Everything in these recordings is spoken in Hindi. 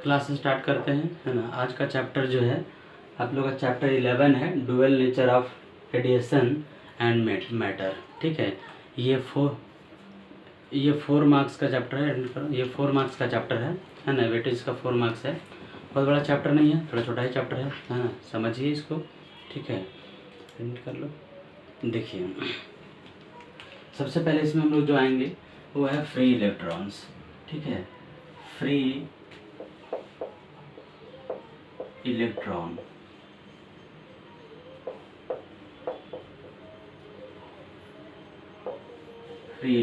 क्लास स्टार्ट करते हैं, है ना। आज का चैप्टर जो है आप लोग का चैप्टर 11 है, dual nature of radiation and matter. ठीक है, ये फोर मार्क्स का चैप्टर है। ये 4 मार्क्स का चैप्टर है ना। वेटेज का 4 मार्क्स है। बहुत बड़ा चैप्टर नहीं है, थोड़ा छोटा ही चैप्टर है ना। समझिए इसको, ठीक है। प्रिंट कर लो। देखिए, सबसे पहले इसमें हम लोग जो आएंगे वो है फ्री इलेक्ट्रॉन्स। ठीक है, फ्री इलेक्ट्रॉन। फ्री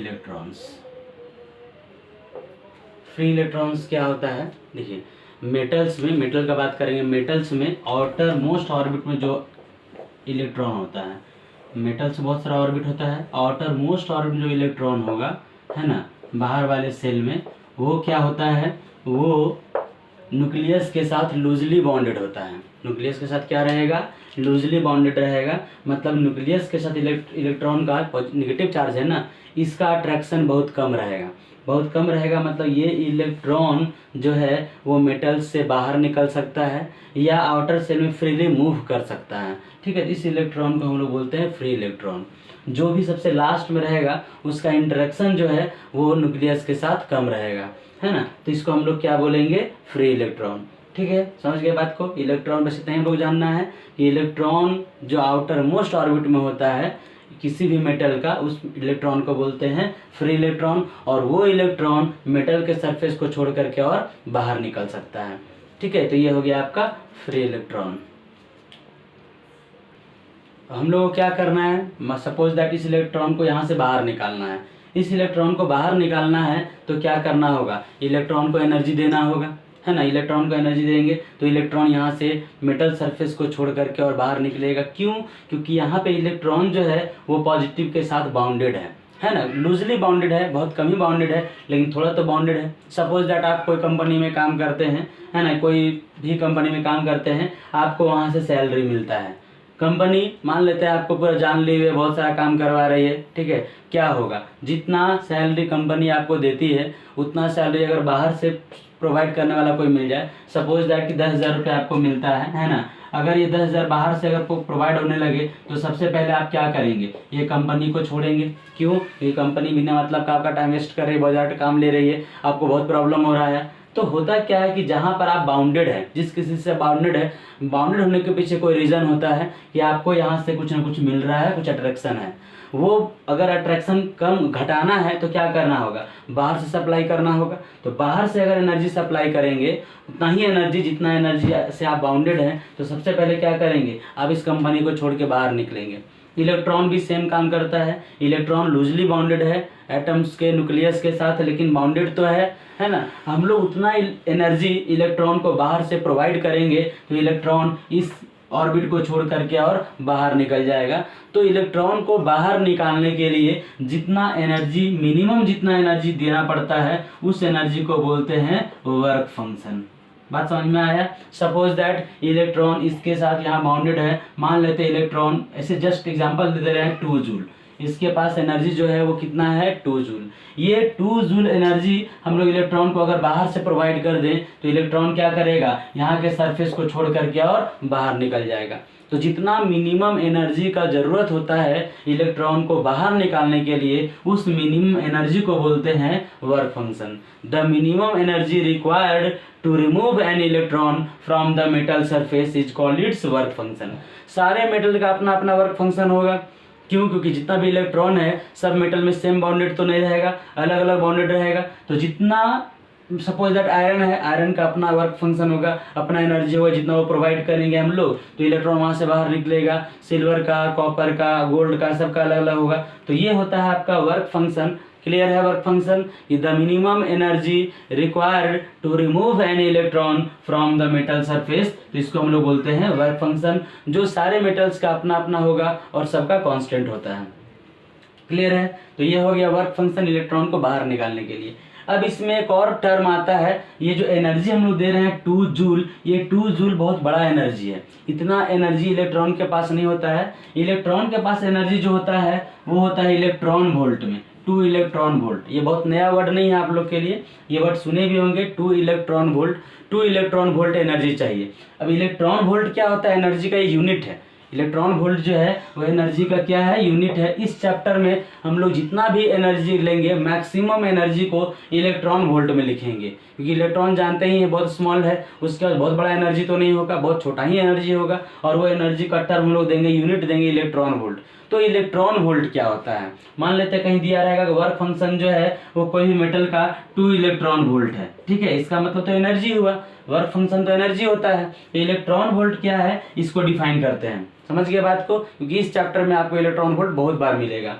इलेक्ट्रॉन्स क्या होता है? देखिए, मेटल्स में, मेटल का बात करेंगे, मेटल्स में आउटर मोस्ट ऑर्बिट में जो इलेक्ट्रॉन होता है, मेटल्स बहुत सारा ऑर्बिट होता है। आउटर मोस्ट ऑर्बिट जो इलेक्ट्रॉन होगा, है ना, बाहर वाले सेल में, वो क्या होता है? वो न्यूक्लियस के साथ लूजली बॉन्डेड होता है। न्यूक्लियस के साथ क्या रहेगा? लूजली बॉन्डेड रहेगा। मतलब न्यूक्लियस के साथ इलेक्ट्रॉन का नेगेटिव चार्ज है ना, इसका अट्रैक्शन बहुत कम रहेगा। बहुत कम रहेगा मतलब ये इलेक्ट्रॉन जो है वो मेटल्स से बाहर निकल सकता है या आउटर सेल में फ्रीली मूव कर सकता है। ठीक है, इस इलेक्ट्रॉन को हम लोग बोलते हैं फ्री इलेक्ट्रॉन। जो भी सबसे लास्ट में रहेगा उसका इंटरेक्शन जो है वो न्यूक्लियस के साथ कम रहेगा, है ना। तो इसको हम लोग क्या बोलेंगे? Free electron. ठीक है, समझ गए बात को। इलेक्ट्रॉन बस इतना ही लोग जानना है कि इलेक्ट्रॉन जो आउटर मोस्ट ऑर्बिट में होता है किसी भी मेटल का, उस इलेक्ट्रॉन को बोलते हैं फ्री इलेक्ट्रॉन। और वो इलेक्ट्रॉन मेटल के सरफेस को छोड़ करके और बाहर निकल सकता है। ठीक है, तो ये हो गया आपका फ्री इलेक्ट्रॉन। हम लोगों को क्या करना है? सपोज दैट इस इलेक्ट्रॉन को यहाँ से बाहर निकालना है। इस इलेक्ट्रॉन को बाहर निकालना है तो क्या करना होगा? इलेक्ट्रॉन को एनर्जी देना होगा, है ना। इलेक्ट्रॉन को एनर्जी देंगे तो इलेक्ट्रॉन यहाँ से मेटल सरफेस को छोड़ करके और बाहर निकलेगा। क्यों? क्योंकि यहाँ पे इलेक्ट्रॉन जो है वो पॉजिटिव के साथ बाउंडेड है ना। लूजली बाउंडेड है, बहुत कम ही बाउंडेड है, लेकिन थोड़ा तो बाउंडेड है। सपोज दैट आप कोई कंपनी में काम करते हैं, है ना, कोई भी कंपनी में काम करते हैं, आपको वहाँ से सैलरी मिलता है। कंपनी मान लेते हैं आपको पूरा जान ली हुई है, बहुत सारा काम करवा रही है। ठीक है, क्या होगा? जितना सैलरी कंपनी आपको देती है उतना सैलरी अगर बाहर से प्रोवाइड करने वाला कोई मिल जाए, सपोज दैट कि 10,000 रुपये आपको मिलता है ना। अगर ये 10,000 बाहर से अगर प्रोवाइड होने लगे तो सबसे पहले आप क्या करेंगे? ये कंपनी को छोड़ेंगे। क्यों? ये कंपनी बिना मतलब का आपका टाइम वेस्ट कर रही है, बहुत ज़्यादा काम ले रही है, आपको बहुत प्रॉब्लम हो रहा है। तो होता क्या है कि जहाँ पर आप बाउंडेड है, जिस किसी से बाउंडेड है, बाउंडेड होने के पीछे कोई रीज़न होता है कि आपको यहाँ से कुछ ना कुछ मिल रहा है, कुछ अट्रैक्शन है। वो अगर अट्रैक्शन कम घटाना है तो क्या करना होगा? बाहर से सप्लाई करना होगा। तो बाहर से अगर एनर्जी सप्लाई करेंगे उतना ही एनर्जी, जितना एनर्जी से आप बाउंडेड हैं, तो सबसे पहले क्या करेंगे? आप इस कंपनी को छोड़ के बाहर निकलेंगे। इलेक्ट्रॉन भी सेम काम करता है। इलेक्ट्रॉन लूजली बाउंडेड है एटम्स के न्यूक्लियस के साथ, लेकिन बाउंडेड तो है ना। हम लोग उतना एनर्जी इलेक्ट्रॉन को बाहर से प्रोवाइड करेंगे तो इलेक्ट्रॉन इस ऑर्बिट को छोड़ करके और बाहर निकल जाएगा। तो इलेक्ट्रॉन को बाहर निकालने के लिए जितना एनर्जी, मिनिमम जितना एनर्जी देना पड़ता है, उस एनर्जी को बोलते हैं वर्क फंक्शन। बात समझ में आया? सपोज दैट इलेक्ट्रॉन इसके साथ यहाँ बाउंडेड है, मान लेते हैं इलेक्ट्रॉन, ऐसे जस्ट एग्जांपल दे रहे हैं 2 जूल। इसके पास एनर्जी जो है वो कितना है? 2 जूल। ये 2 जूल एनर्जी हम लोग इलेक्ट्रॉन को अगर बाहर से प्रोवाइड कर दें तो इलेक्ट्रॉन क्या करेगा? यहाँ के सरफेस को छोड़ करके और बाहर निकल जाएगा। तो जितना मिनिमम एनर्जी का ज़रूरत होता है इलेक्ट्रॉन को बाहर निकालने के लिए, उस मिनिमम एनर्जी को बोलते हैं work function. The minimum energy required to remove an electron from the metal surface is called its work function. सारे मेटल का अपना अपना वर्क फंक्शन होगा। क्यों? क्योंकि जितना भी इलेक्ट्रॉन है सब मेटल में सेम बाउंडेड तो नहीं रहेगा, अलग अलग बाउंडेड रहेगा। तो जितना, सपोज दैट आयरन है, आयरन का अपना वर्क फंक्शन होगा, अपना एनर्जी होगा, जितना वो प्रोवाइड करेंगे हम लोग तो इलेक्ट्रॉन वहाँ से बाहर निकलेगा। सिल्वर का, कॉपर का, गोल्ड का, सबका अलग अलग होगा। तो ये होता है आपका वर्क फंक्शन। क्लियर है? Work function is the minimum energy required to remove an electron from the metal surface. तो इसको हम लोग बोलते हैं वर्क फंक्शन, जो सारे मेटल्स का अपना अपना होगा और सबका कांस्टेंट होता है। क्लियर है? तो ये हो गया वर्क फंक्शन इलेक्ट्रॉन को बाहर निकालने के लिए। अब इसमें एक और टर्म आता है, ये जो एनर्जी हम लोग दे रहे हैं 2 जूल, ये 2 जूल बहुत बड़ा एनर्जी है। इतना एनर्जी इलेक्ट्रॉन के पास नहीं होता है। इलेक्ट्रॉन के पास एनर्जी जो होता है वो होता है इलेक्ट्रॉन वोल्ट में। 2 इलेक्ट्रॉन वोल्ट। ये बहुत नया वर्ड नहीं है आप लोग के लिए, ये वर्ड सुने भी होंगे, 2 electron volt. 2 electron volt energy चाहिए। अब इलेक्ट्रॉन वोल्ट क्या होता है? एनर्जी का यूनिट है। इलेक्ट्रॉन वोल्ट जो है वो एनर्जी का क्या है? यूनिट है। इस चैप्टर में हम लोग जितना भी एनर्जी लेंगे मैक्सिमम एनर्जी को इलेक्ट्रॉन वोल्ट में लिखेंगे, क्योंकि इलेक्ट्रॉन जानते ही हैं बहुत स्मॉल है, उसके बाद बहुत बड़ा एनर्जी तो नहीं होगा, बहुत छोटा ही एनर्जी होगा, और वो एनर्जी का टर्म हम लोग देंगे, यूनिट देंगे इलेक्ट्रॉन वोल्ट। तो इलेक्ट्रॉन वोल्ट क्या होता है? मान लेते हैं कहीं दिया रहेगा कि वर्क फंक्शन जो है वो कोई भी मेटल का 2 इलेक्ट्रॉन वोल्ट है, ठीक है, इसका मतलब तो एनर्जी हुआ, वर्क फंक्शन तो एनर्जी होता है। तो इलेक्ट्रॉन वोल्ट क्या है, इसको डिफाइन करते हैं। समझ गए बात को? क्योंकि इस चैप्टर में आपको इलेक्ट्रॉन वोल्ट बहुत बार मिलेगा।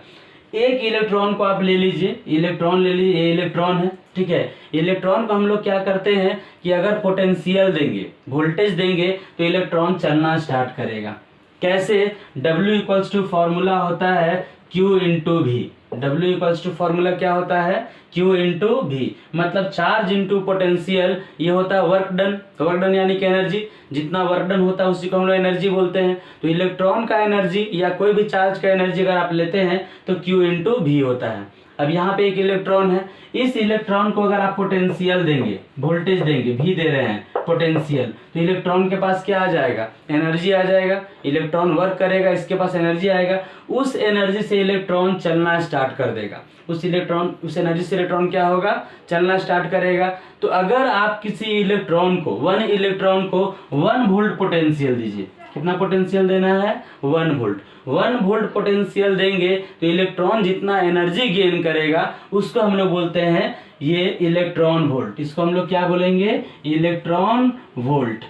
एक इलेक्ट्रॉन को आप ले लीजिए, इलेक्ट्रॉन ले लीजिए, ये इलेक्ट्रॉन है, ठीक है। इलेक्ट्रॉन को हम लोग क्या करते हैं कि अगर पोटेंशियल देंगे, वोल्टेज देंगे, तो इलेक्ट्रॉन चलना स्टार्ट करेगा। कैसे? W इक्वल्स टू फॉर्मूला होता है Q इंटू भी। W इक्वल्स टू फॉर्मूला क्या होता है? Q इंटू भी, मतलब चार्ज इंटू पोटेंशियल, ये होता है वर्क डन। वर्क डन यानी कि एनर्जी, जितना वर्क डन होता है उसी को हम लोग एनर्जी बोलते हैं। तो इलेक्ट्रॉन का एनर्जी या कोई भी चार्ज का एनर्जी अगर आप लेते हैं तो Q इंटू भी होता है। अब यहाँ पे एक इलेक्ट्रॉन है, इस इलेक्ट्रॉन को अगर आप पोटेंशियल देंगे, वोल्टेज देंगे, भी दे रहे हैं पोटेंशियल, तो इलेक्ट्रॉन के पास क्या आ जाएगा? एनर्जी आ जाएगा। इलेक्ट्रॉन वर्क करेगा, इसके पास एनर्जी आएगा, उस एनर्जी से इलेक्ट्रॉन चलना स्टार्ट कर देगा। उस एनर्जी से इलेक्ट्रॉन क्या होगा? चलना स्टार्ट करेगा। तो अगर आप किसी इलेक्ट्रॉन को 1 वोल्ट पोटेंशियल दीजिए, कितना पोटेंशियल देना है? 1 वोल्ट। 1 वोल्ट पोटेंशियल देंगे तो इलेक्ट्रॉन जितना एनर्जी गेन करेगा उसको हम लोग बोलते हैं ये इलेक्ट्रॉन वोल्ट। इसको हम लोग क्या बोलेंगे? Electron volt.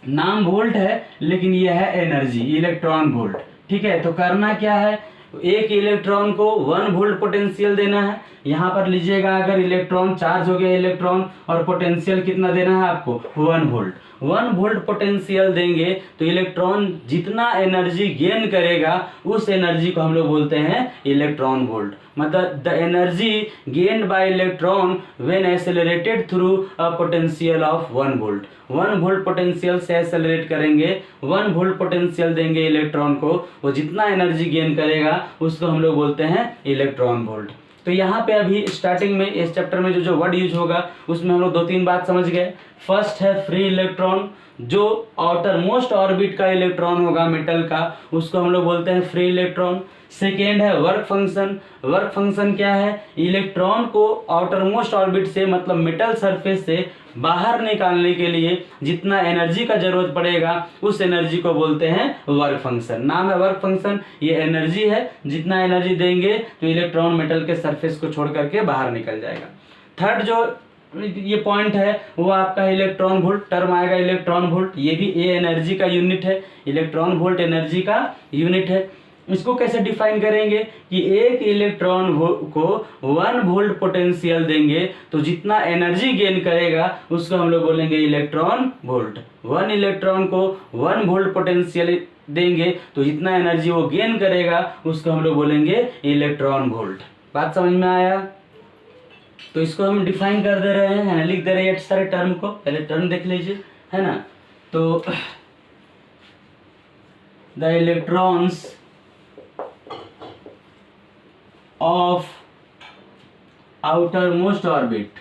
नाम वोल्ट है लेकिन यह है एनर्जी, इलेक्ट्रॉन वोल्ट, ठीक है। तो करना क्या है? एक इलेक्ट्रॉन को 1 वोल्ट पोटेंशियल देना है। यहाँ पर लीजिएगा, अगर इलेक्ट्रॉन चार्ज हो गया इलेक्ट्रॉन, और पोटेंशियल कितना देना है आपको? 1 वोल्ट। 1 वोल्ट पोटेंशियल देंगे तो इलेक्ट्रॉन जितना एनर्जी गेन करेगा उस एनर्जी को हम लोग बोलते हैं इलेक्ट्रॉन वोल्ट। मतलब the energy gained by electron when accelerated through a potential of 1 volt. 1 volt potential से एक्सेलरेट करेंगे, 1 वोल्ट पोटेंशियल देंगे इलेक्ट्रॉन को, वो जितना एनर्जी गेन करेगा उसको हम लोग बोलते हैं इलेक्ट्रॉन वोल्ट। तो यहाँ पे अभी स्टार्टिंग में इस चैप्टर में जो वर्ड यूज होगा उसमें हम लोग 2-3 बात समझ गए। फर्स्ट है फ्री इलेक्ट्रॉन, जो आउटर मोस्ट ऑर्बिट का इलेक्ट्रॉन होगा मेटल का, उसको हम लोग बोलते हैं फ्री इलेक्ट्रॉन। सेकेंड है वर्क फंक्शन। वर्क फंक्शन क्या है? इलेक्ट्रॉन को आउटर मोस्ट ऑर्बिट से, मतलब मेटल सरफेस से बाहर निकालने के लिए जितना एनर्जी का जरूरत पड़ेगा उस एनर्जी को बोलते हैं वर्क फंक्शन। नाम है वर्क फंक्शन, ये एनर्जी है, जितना एनर्जी देंगे तो इलेक्ट्रॉन मेटल के सरफेस को छोड़ करके बाहर निकल जाएगा। थर्ड जो ये पॉइंट है वो आपका इलेक्ट्रॉन वोल्ट, टर्म आएगा इलेक्ट्रॉन वोल्ट, ये भी ए एनर्जी का यूनिट है। इलेक्ट्रॉन वोल्ट एनर्जी का यूनिट है। इसको कैसे डिफाइन करेंगे कि एक इलेक्ट्रॉन को 1 वोल्ट पोटेंशियल देंगे तो जितना एनर्जी गेन करेगा उसको हम लोग बोलेंगे इलेक्ट्रॉन वोल्ट। 1 इलेक्ट्रॉन को 1 वोल्ट पोटेंशियल देंगे तो जितना एनर्जी वो गेन करेगा उसको हम लोग बोलेंगे इलेक्ट्रॉन वोल्ट। बात समझ में आया? तो इसको हम डिफाइन कर दे रहे हैं, है ना, लिख दे रहे हैं सारे टर्म को। पहले टर्म देख लीजिए, है ना। तो the electrons of outermost orbit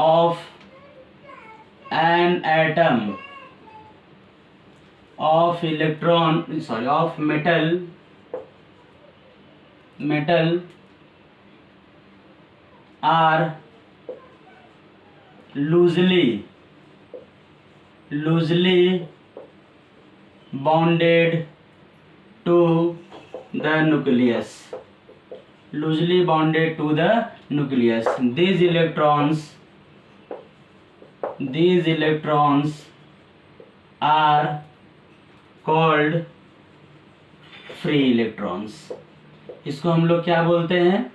of an atom of metal are loosely bonded to the nucleus. These electrons are called free electrons. इसको हम लोग क्या बोलते हैं?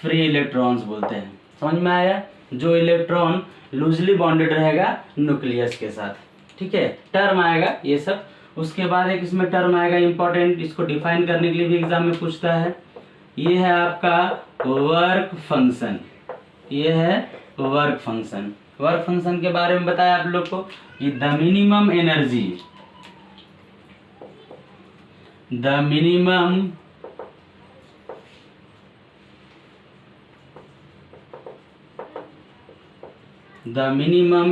फ्री इलेक्ट्रॉन्स बोलते हैं। समझ में आया? जो इलेक्ट्रॉन लूजली बॉन्डेड रहेगा न्यूक्लियस के साथ, ठीक है। टर्म आएगा ये सब। उसके बाद एक इसमें टर्म आएगा इंपॉर्टेंट, इसको डिफाइन करने के लिए भी एग्जाम में पूछता है। ये है आपका वर्क फंक्शन। ये है वर्क फंक्शन। वर्क फंक्शन के बारे में बताया आप लोग को कि the minimum energy the minimum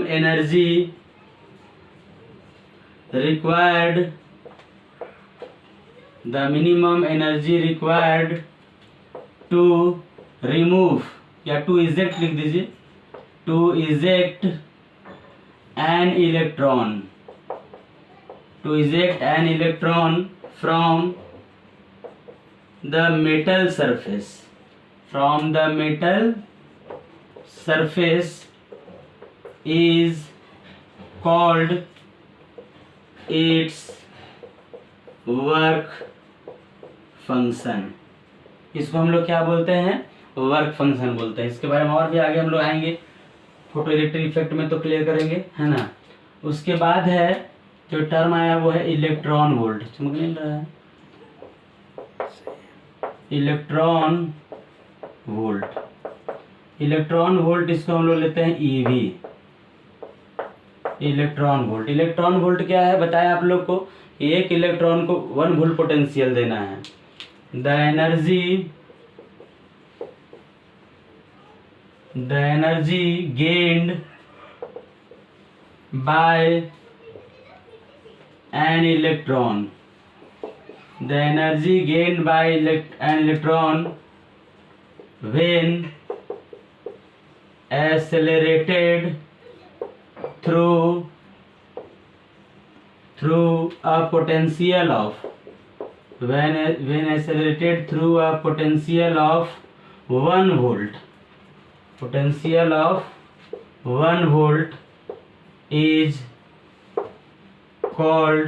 energy required to remove या to eject लिख दीजिए, to eject an electron from the metal surface is called its work function। इसको हम लोग क्या बोलते हैं? वर्क फंक्शन बोलते हैं। इसके बारे में और भी आगे हम लोग आएंगे, फोटो इलेक्ट्रिक इफेक्ट में तो क्लियर करेंगे, है ना। उसके बाद है जो टर्म आया वो है इलेक्ट्रॉन वोल्ट। चमक नहीं रहा है? इलेक्ट्रॉन वोल्ट इसको हम लोग लेते हैं ईवी। इलेक्ट्रॉन वोल्ट क्या है बताया आप लोग को? एक इलेक्ट्रॉन को 1 वोल्ट पोटेंशियल देना है। The energy gained by an electron when accelerated through a potential of 1 volt is called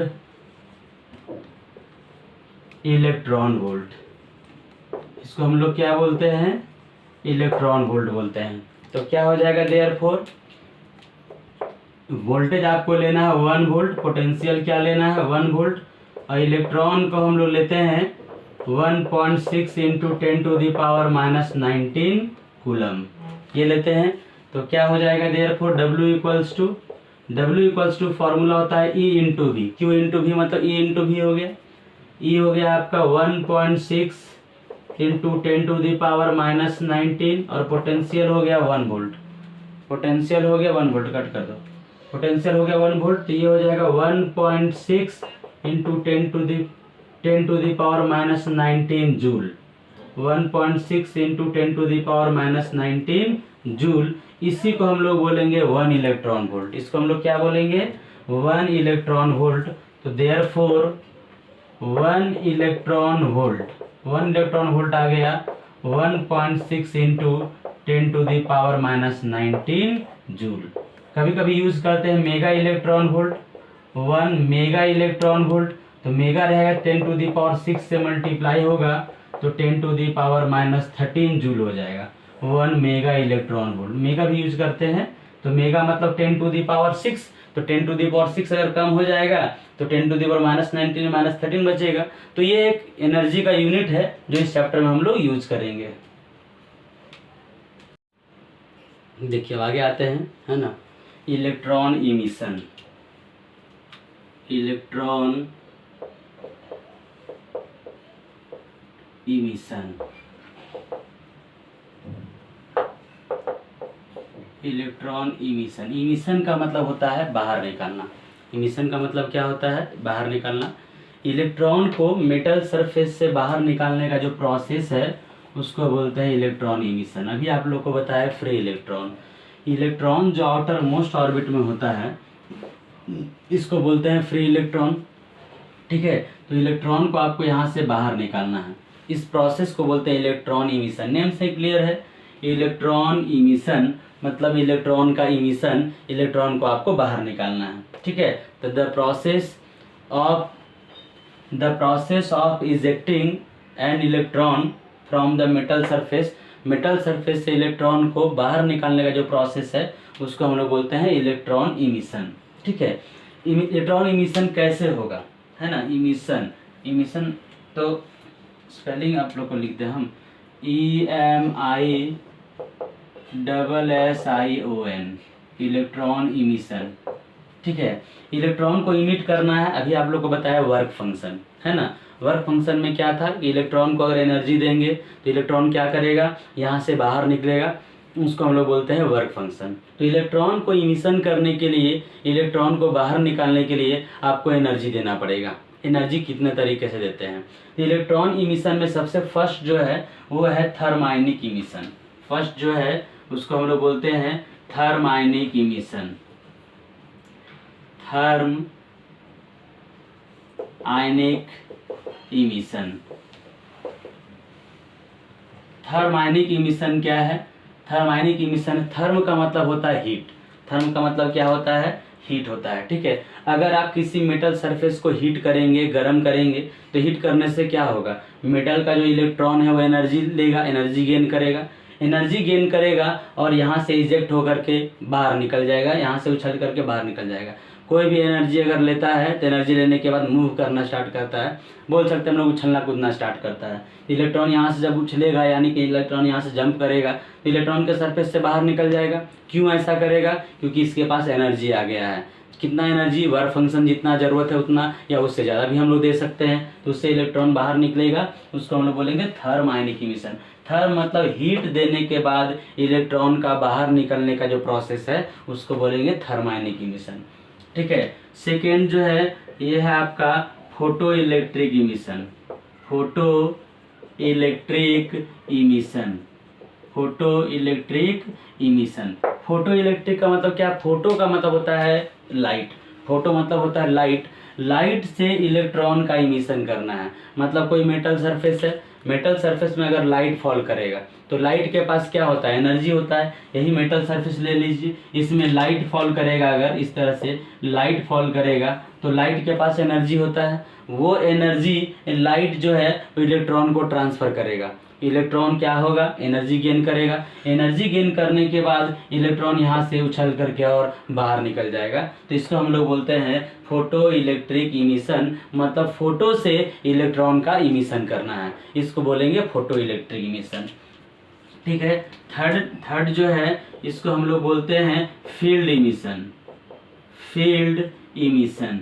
electron volt. इसको हम लोग क्या बोलते हैं? इलेक्ट्रॉन वोल्ट बोलते हैं। तो क्या हो जाएगा? देयरफॉर वोल्टेज आपको लेना है 1 वोल्ट, पोटेंशियल क्या लेना है? 1 वोल्ट, और इलेक्ट्रॉन को हम लोग लेते हैं 1.6 इंटू 10⁻⁻19 कूलम, ये लेते हैं। तो क्या हो जाएगा? Therefore W equals to formula होता है E into V. Q into V मतलब E इंटू वी हो गया। E हो गया आपका 1.6 इंटू 10⁻⁻19 और पोटेंशियल हो गया 1 वोल्ट। कट कर दो। पोटेंशियल हो गया 1 वोल्ट, तो ये हो जाएगा 1.6 इंटू 10⁻⁻19 जूल। 1.6 into 10⁻⁻19 joule. इसी को हम लोग बोलेंगे 1 इलेक्ट्रॉन वोल्ट। इसको हम लोग क्या बोलेंगे? 1 इलेक्ट्रॉन वोल्ट। तो देयरफॉर 1 इलेक्ट्रॉन वोल्ट आ गया 1.6 इंटू 10⁻⁻19 जूल। कभी कभी यूज करते हैं mega electron volt. 1 mega electron volt, तो मेगा रहेगा 10⁶ से मल्टीप्लाई होगा तो 10⁻⁻13 जूल हो जाएगा 1 मेगा इलेक्ट्रॉन वोल्ट। मेगा भी यूज करते हैं, तो मेगा मतलब 10⁶, तो 10⁶ अगर कम हो जाएगा तो 10⁻⁻19 -13 बचेगा। तो ये एक एनर्जी का यूनिट है जो इस चैप्टर में हम लोग यूज करेंगे। देखिए आगे आते हैं, है ना। Electron emission. इमिशन का मतलब होता है बाहर निकालना। इमिशन का मतलब क्या होता है? बाहर निकालना। इलेक्ट्रॉन को मेटल सरफेस से बाहर निकालने का जो प्रोसेस है उसको बोलते हैं इलेक्ट्रॉन इमिशन। अभी आप लोग को बताया फ्री इलेक्ट्रॉन जो आउटर मोस्ट ऑर्बिट में होता है इसको बोलते हैं फ्री इलेक्ट्रॉन, ठीक है। तो इलेक्ट्रॉन को आपको यहाँ से बाहर निकालना है, इस प्रोसेस को बोलते हैं इलेक्ट्रॉन इमिशन। नेम से क्लियर है, इलेक्ट्रॉन इमिशन मतलब इलेक्ट्रॉन का इमिशन, इलेक्ट्रॉन को आपको बाहर निकालना है, ठीक है। तो the process of ejecting N electron from the metal surface से इलेक्ट्रॉन को बाहर निकालने का जो प्रोसेस है उसको हम लोग बोलते हैं इलेक्ट्रॉन इमिशन, ठीक है। इलेक्ट्रॉन इमिशन कैसे होगा, है ना। इमिशन तो स्पेलिंग आप लोग को लिखते हैं हम EMISSION, इलेक्ट्रॉन इमिशन, ठीक है। इलेक्ट्रॉन को इमिट करना है, अभी आप लोग को बताया वर्क फंक्शन, है ना। वर्क फंक्शन में क्या था कि इलेक्ट्रॉन को अगर एनर्जी देंगे तो इलेक्ट्रॉन क्या करेगा, यहाँ से बाहर निकलेगा, उसको हम लोग बोलते हैं वर्क फंक्शन। तो इलेक्ट्रॉन को इमिशन करने के लिए, इलेक्ट्रॉन को बाहर निकालने के लिए आपको एनर्जी देना पड़ेगा। एनर्जी कितने तरीके से देते हैं, इलेक्ट्रॉन इमिशन में सबसे फर्स्ट जो है वो है थर्माइनिक इमिशन। फर्स्ट जो है उसको हम लोग बोलते हैं थर्माइनिक इमिशन। थर्म आयनिक इमिशन। थर्माइनिक इमिशन क्या है, थर्माइनिक इमिशन, थर्म का मतलब होता है हीट, थर्म का मतलब क्या होता है, हीट होता है, ठीक है। अगर आप किसी मेटल सरफेस को हीट करेंगे, गर्म करेंगे, तो हीट करने से क्या होगा, मेटल का जो इलेक्ट्रॉन है वो एनर्जी लेगा, एनर्जी गेन करेगा, एनर्जी गेन करेगा और यहाँ से इजेक्ट होकर के बाहर निकल जाएगा, यहाँ से उछल करके बाहर निकल जाएगा। कोई भी एनर्जी अगर लेता है तो एनर्जी लेने के बाद मूव करना स्टार्ट करता है, बोल सकते हैं हम लोग उछलना कूदना स्टार्ट करता है। इलेक्ट्रॉन यहाँ से जब उछलेगा, यानी कि इलेक्ट्रॉन यहाँ से जंप करेगा, तो इलेक्ट्रॉन के सरफेस से बाहर निकल जाएगा। क्यों ऐसा करेगा, क्योंकि इसके पास एनर्जी आ गया है। कितना एनर्जी, वर्क फंक्शन जितना ज़रूरत है उतना या उससे ज़्यादा भी हम लोग दे सकते हैं, तो उससे इलेक्ट्रॉन बाहर निकलेगा, उसको हम लोग बोलेंगे थर्म आयनिक इमिशन। थर्म मतलब हीट देने के बाद इलेक्ट्रॉन का बाहर निकलने का जो प्रोसेस है उसको बोलेंगे थर्म आयनिक इमिशन, ठीक है। सेकेंड जो है ये है आपका photo electric emission. Photo electric emission. Photo electric emission. Photo electric का मतलब क्या, फोटो का मतलब होता है लाइट, फोटो मतलब होता है लाइट, लाइट से इलेक्ट्रॉन का इमिशन करना है। मतलब कोई मेटल सरफेस है, मेटल सरफेस में अगर लाइट फॉल करेगा तो लाइट के पास क्या होता है, एनर्जी होता है। यही मेटल सरफेस ले लीजिए, इसमें लाइट फॉल करेगा, अगर इस तरह से लाइट फॉल करेगा तो लाइट के पास एनर्जी होता है। वो एनर्जी लाइट जो है वो इलेक्ट्रॉन को ट्रांसफर करेगा। इलेक्ट्रॉन क्या होगा, एनर्जी गेन करेगा, एनर्जी गेन करने के बाद इलेक्ट्रॉन यहाँ से उछल करके और बाहर निकल जाएगा। तो इसको हम लोग बोलते हैं फोटो इलेक्ट्रिक इमिशन, मतलब फोटो से इलेक्ट्रॉन का इमिशन करना है, इसको बोलेंगे फोटो इलेक्ट्रिक इमिशन, ठीक है। थर्ड जो है इसको हम लोग बोलते हैं field emission. Field emission.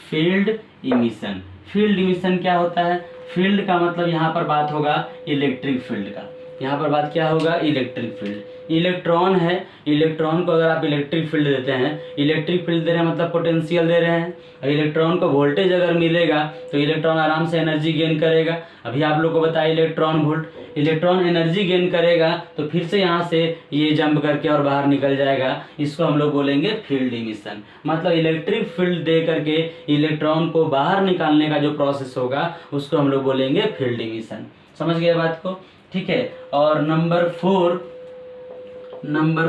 Field emission. Field emission क्या होता है, फील्ड का मतलब यहाँ पर बात होगा इलेक्ट्रिक फील्ड का। यहाँ पर बात क्या होगा, इलेक्ट्रिक फील्ड। इलेक्ट्रॉन है, इलेक्ट्रॉन को अगर आप इलेक्ट्रिक फील्ड देते हैं, इलेक्ट्रिक फील्ड दे रहे हैं मतलब पोटेंशियल दे रहे हैं, और इलेक्ट्रॉन को वोल्टेज अगर मिलेगा तो इलेक्ट्रॉन आराम से एनर्जी गेन करेगा। अभी आप लोग को बताया electron volt, electron energy gain करेगा तो फिर से यहाँ से ये जंप करके और बाहर निकल जाएगा, इसको हम लोग बोलेंगे फील्ड इमिशन। मतलब इलेक्ट्रिक फील्ड दे करके इलेक्ट्रॉन को बाहर निकालने का जो प्रोसेस होगा उसको हम लोग बोलेंगे फील्ड इमिशन। समझ गए बात को, ठीक है। और नंबर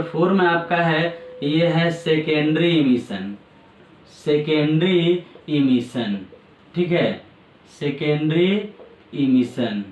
फोर में आपका है, ये है सेकेंडरी इमिशन। सेकेंडरी इमिशन, ठीक है, सेकेंडरी इमिशन।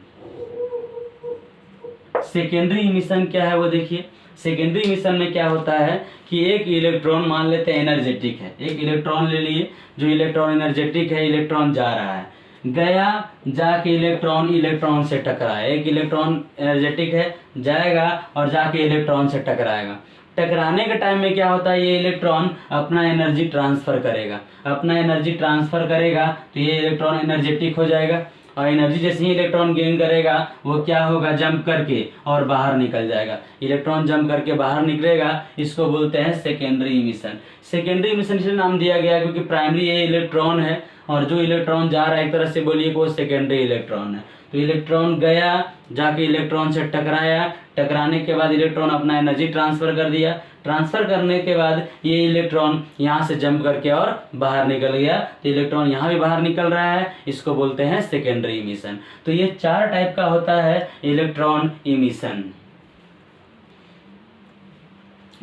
सेकेंडरी इमिशन क्या है वो देखिए। सेकेंडरी इमिशन में क्या होता है कि एक इलेक्ट्रॉन, मान लेते हैं एनर्जेटिक है, एक इलेक्ट्रॉन ले लिए, जो इलेक्ट्रॉन एनर्जेटिक है, इलेक्ट्रॉन जा रहा है, गया, जाके इलेक्ट्रॉन से टकराया। एक इलेक्ट्रॉन एनर्जेटिक है, जाएगा और जाके इलेक्ट्रॉन से टकराएगा। टकराने के टाइम में क्या होता है, ये इलेक्ट्रॉन अपना एनर्जी ट्रांसफर करेगा। अपना एनर्जी ट्रांसफर करेगा तो ये इलेक्ट्रॉन एनर्जेटिक हो जाएगा, और एनर्जी जैसे ही इलेक्ट्रॉन गेन करेगा वो क्या होगा, जंप करके और बाहर निकल जाएगा। इलेक्ट्रॉन जंप करके बाहर निकलेगा, इसको बोलते हैं सेकेंडरी इमिशन। सेकेंडरी इमिशन इसलिए नाम दिया गया क्योंकि प्राइमरी ये इलेक्ट्रॉन है, और जो इलेक्ट्रॉन जा रहा है एक तरह से बोलिए कि वो सेकेंडरी इलेक्ट्रॉन है। तो इलेक्ट्रॉन गया, जाके इलेक्ट्रॉन से टकराया, टकराने के बाद इलेक्ट्रॉन अपना एनर्जी ट्रांसफर कर दिया, ट्रांसफर करने के बाद ये इलेक्ट्रॉन यहाँ से जंप करके और बाहर निकल गया, तो इलेक्ट्रॉन यहाँ भी बाहर निकल रहा है, इसको बोलते हैं सेकेंडरी इमिशन। तो ये 4 टाइप का होता है इलेक्ट्रॉन इमिशन।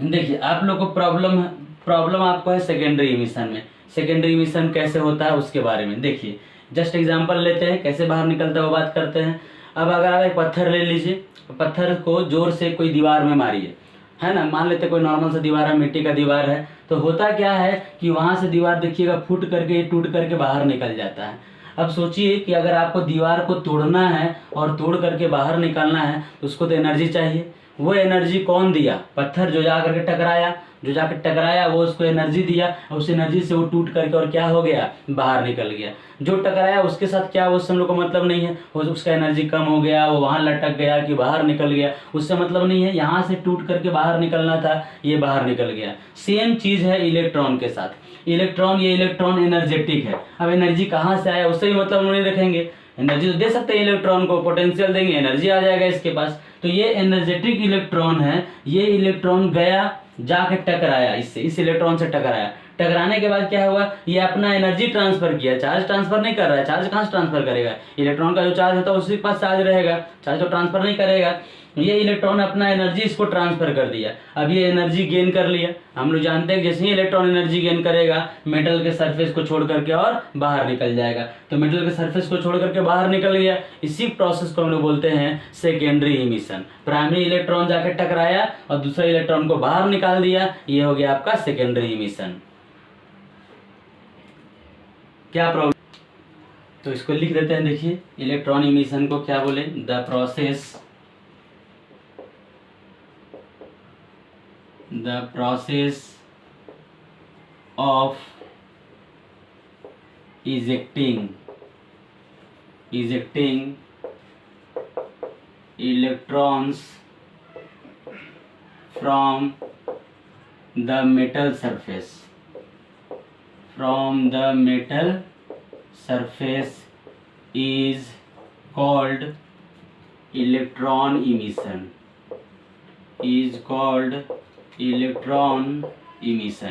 देखिए आप लोग को प्रॉब्लम आपको है सेकेंडरी इमिशन में। सेकेंडरी इमिशन कैसे होता है उसके बारे में देखिए, जस्ट एग्जांपल लेते हैं, कैसे बाहर निकलता है वो बात करते हैं। अब अगर आप एक पत्थर ले लीजिए, पत्थर को जोर से कोई दीवार में मारिए, है ना, मान लेते कोई नॉर्मल सा दीवार है, मिट्टी का दीवार है, तो होता क्या है कि वहाँ से दीवार देखिएगा फूट करके, टूट करके बाहर निकल जाता है। अब सोचिए कि अगर आपको दीवार को तोड़ना है और तोड़ करके बाहर निकालना है तो उसको तो एनर्जी चाहिए। वो एनर्जी कौन दिया? पत्थर जो जा करके टकराया, जो जाकर टकराया वो उसको एनर्जी दिया, और उस एनर्जी से वो टूट करके और क्या हो गया? बाहर निकल गया। जो टकराया उसके साथ क्या, उससे हम लोग को मतलब नहीं है, वो उसका एनर्जी कम हो गया, वो वहाँ लटक गया कि बाहर निकल गया, उससे मतलब नहीं है। यहाँ से टूट करके बाहर निकलना था, ये बाहर निकल गया। सेम चीज़ है इलेक्ट्रॉन के साथ। इलेक्ट्रॉन, ये इलेक्ट्रॉन एनर्जेटिक है। अब एनर्जी कहाँ से आया उससे भी मतलब हम नहीं रखेंगे। एनर्जी तो दे सकते हैं इलेक्ट्रॉन को, पोटेंशियल देंगे, एनर्जी आ जाएगा इसके पास। तो ये एनर्जेटिक इलेक्ट्रॉन है। ये इलेक्ट्रॉन गया, जाके टकराया इससे, इस इलेक्ट्रॉन से टकराया। टकराने के बाद क्या हुआ? ये अपना एनर्जी ट्रांसफर किया, चार्ज ट्रांसफर नहीं कर रहा है। चार्ज कहाँ से ट्रांसफर करेगा? इलेक्ट्रॉन का जो चार्ज होता है उसी के पास चार्ज रहेगा, चार्ज तो ट्रांसफर नहीं करेगा। ये इलेक्ट्रॉन अपना एनर्जी इसको ट्रांसफर कर दिया। अब ये एनर्जी गेन कर लिया। हम लोग जानते हैं कि जैसे ही इलेक्ट्रॉन एनर्जी गेन करेगा, मेटल के सरफेस को छोड़ करके और बाहर निकल जाएगा। तो मेटल के सरफेस को छोड़ करके बाहर निकल गया। इसी प्रोसेस को हम लोग बोलते हैं सेकेंडरी इमिशन। प्राइमरी इलेक्ट्रॉन जाके टकराया और दूसरा इलेक्ट्रॉन को बाहर निकाल दिया, ये हो गया आपका सेकेंडरी इमिशन। क्या प्रॉब्लम? तो इसको लिख देते हैं। देखिए इलेक्ट्रॉन इमिशन को क्या बोले? The process of ejecting electrons from the metal surface is called electron emission,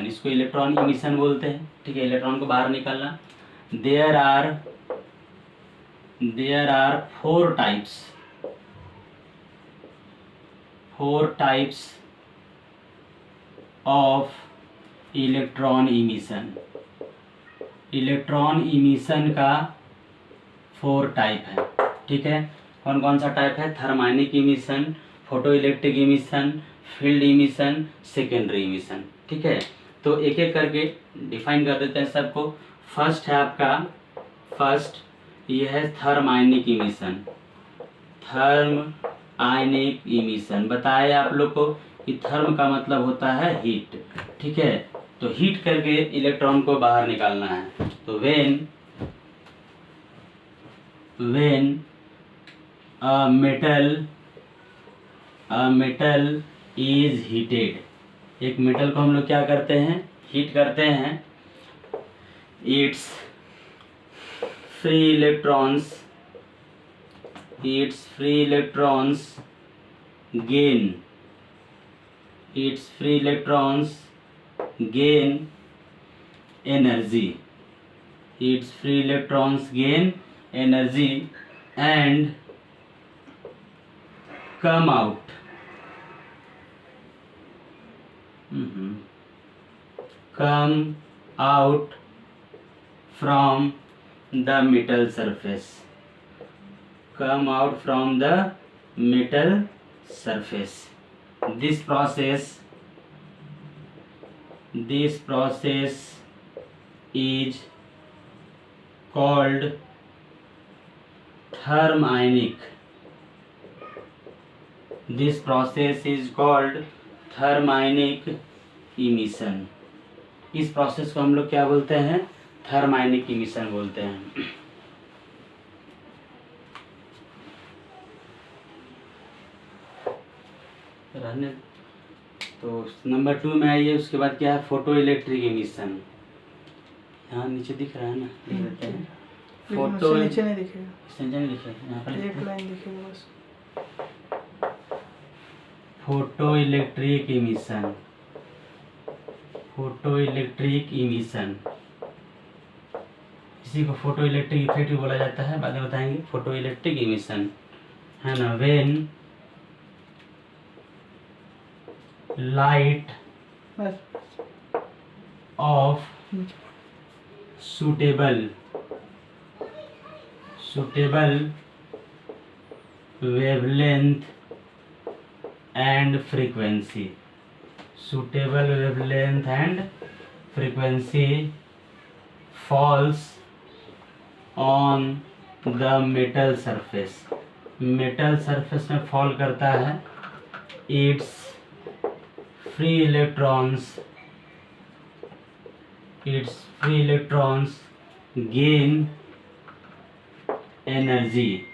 इसको इलेक्ट्रॉन इमिशन बोलते हैं। ठीक है, इलेक्ट्रॉन को बाहर निकालना। There are four types of electron emission. Electron emission का 4 टाइप है। ठीक है, कौन कौन सा टाइप है? Thermionic emission, photo electric emission, field emission, secondary emission. ठीक है, तो एक एक करके डिफाइन कर देते हैं सबको। फर्स्ट है आपका, ये है थर्मोनिक इमिशन। बताया आप लोग को कि थर्म का मतलब होता है हीट। ठीक है, तो हीट करके इलेक्ट्रॉन को बाहर निकालना है। तो when a metal is heated, एक मेटल को हम लोग क्या करते हैं? हीट करते हैं। It's free electrons gain energy and come out from the metal surface. This process is called thermionic emission. इस प्रोसेस को हम लोग क्या बोलते हैं? थर्मोनिक इमिशन बोलते हैं। रहने तो नंबर 2 में आइए। उसके बाद क्या है? Photo electric emission. यहाँ नीचे दिख रहा है ना, लिख देते हैं। फोटो नीचे नहीं दिखेगा, नहीं दिखेगा, यहाँ पर एक लाइन दिखेगा बस। फोटो इलेक्ट्रिक इमिशन, इसी को फोटो इलेक्ट्रिक इफेक्ट भी बोला जाता है, बाद में बताएंगे। फोटो इलेक्ट्रिक इमिशन है ना, when light of suitable wavelength and frequency falls on the metal surface, metal surface में फॉल करता है, it's free electrons, its free electrons gain energy,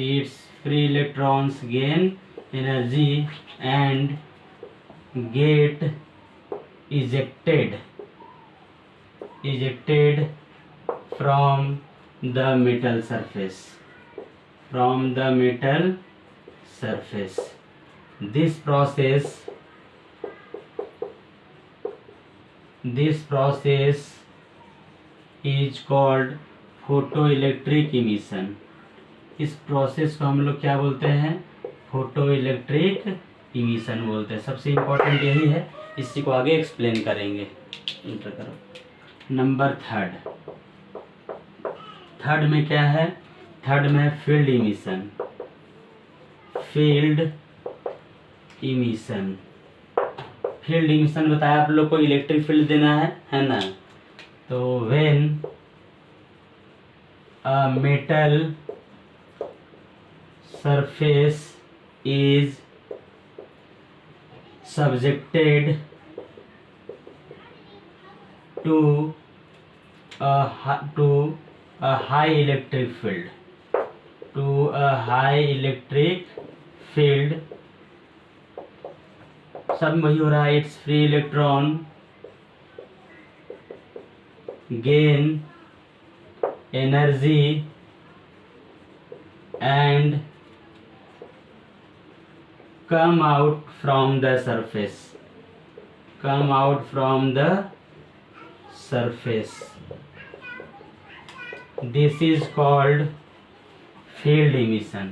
its free electrons gain energy and get ejected from the metal surface, from the metal surface. This process is called photoelectric emission. इस प्रोसेस को हम लोग क्या बोलते हैं? फोटोइलेक्ट्रिक इमिशन बोलते हैं। सबसे इम्पोर्टेंट यही है, इसी को आगे एक्सप्लेन करेंगे। इंटर करो। नंबर थर्ड में क्या है? थर्ड में field emission, field emission. Field emission बताया आप लोग को, इलेक्ट्रिक फील्ड देना है ना। तो when a metal surface is subjected to a high electric field, सब वही हो रहा है। It's free electron gain energy and come out from the surface, this is called field emission।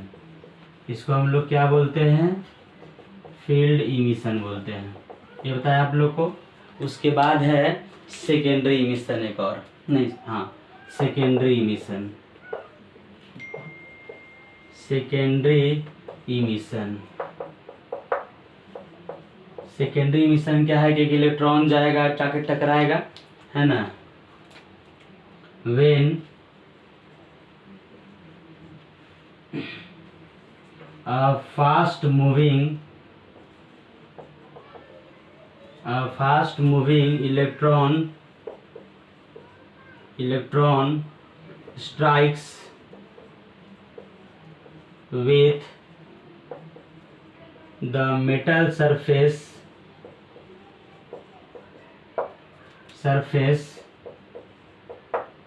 इसको हम लोग क्या बोलते हैं? फील्ड इमिशन बोलते हैं। ये बताया आप लोग को। उसके बाद है सेकेंडरी इमिशन, एक और नहीं, हाँ, सेकेंडरी इमिशन। सेकेंडरी इमिशन क्या है कि इलेक्ट्रॉन जाएगा, जाके टकराएगा, है ना। When a fast moving electron strikes with the metal surface,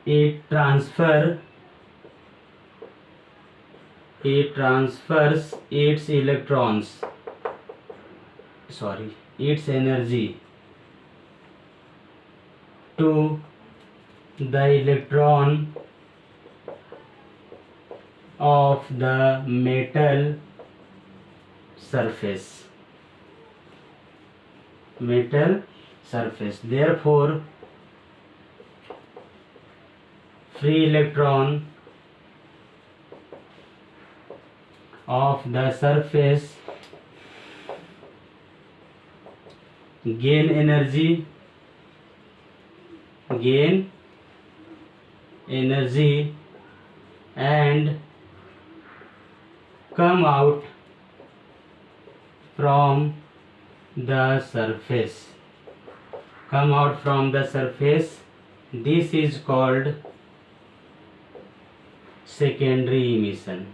it transfers its energy to the electron of the metal surface. Therefore, free electron of the surface gain energy and come out from the surface. This is called secondary emission.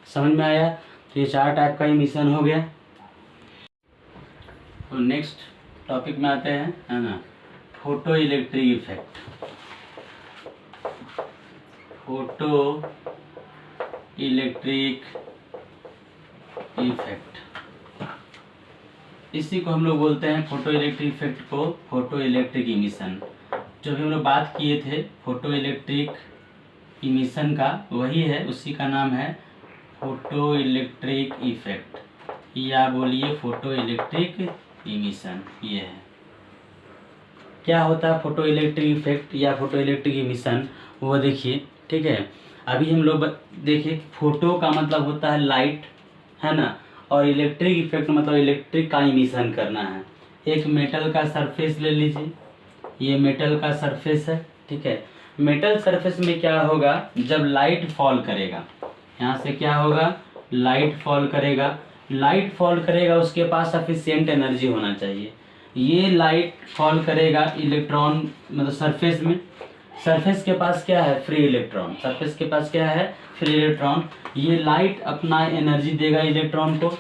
समझ में आया? तो ये 4 टाइप का इमिशन हो गया। तो नेक्स्ट टॉपिक में आते हैं, है ना, फोटो इलेक्ट्रिक इफेक्ट। इसी को हम लोग बोलते हैं, फोटो इलेक्ट्रिक इफेक्ट को फोटो इलेक्ट्रिक इमिशन। जो भी हम लोग बात किए थे फोटो इलेक्ट्रिक इमिशन का, वही है, उसी का नाम है फोटो इलेक्ट्रिक इफेक्ट, या बोलिए फोटो इलेक्ट्रिक इमिशन। ये है, क्या होता है फोटो इलेक्ट्रिक इफेक्ट या फोटो इलेक्ट्रिक इमिशन, वो देखिए। ठीक है, अभी हम लोग देखिए, फोटो का मतलब होता है लाइट, है ना, और इलेक्ट्रिक इफेक्ट मतलब इलेक्ट्रिक का इमिशन करना है। एक मेटल का सरफेस ले लीजिए, ये मेटल का सरफेस है, ठीक है। मेटल सरफेस में क्या होगा, जब लाइट फॉल करेगा, यहाँ से क्या होगा, लाइट फॉल करेगा, लाइट फॉल करेगा, उसके पास सफिशिएंट एनर्जी होना चाहिए। ये लाइट फॉल करेगा इलेक्ट्रॉन मतलब सरफेस में, सरफेस के पास क्या है, फ्री इलेक्ट्रॉन, सरफेस के पास क्या है, फ्री इलेक्ट्रॉन। ये लाइट अपना एनर्जी देगा इलेक्ट्रॉन को,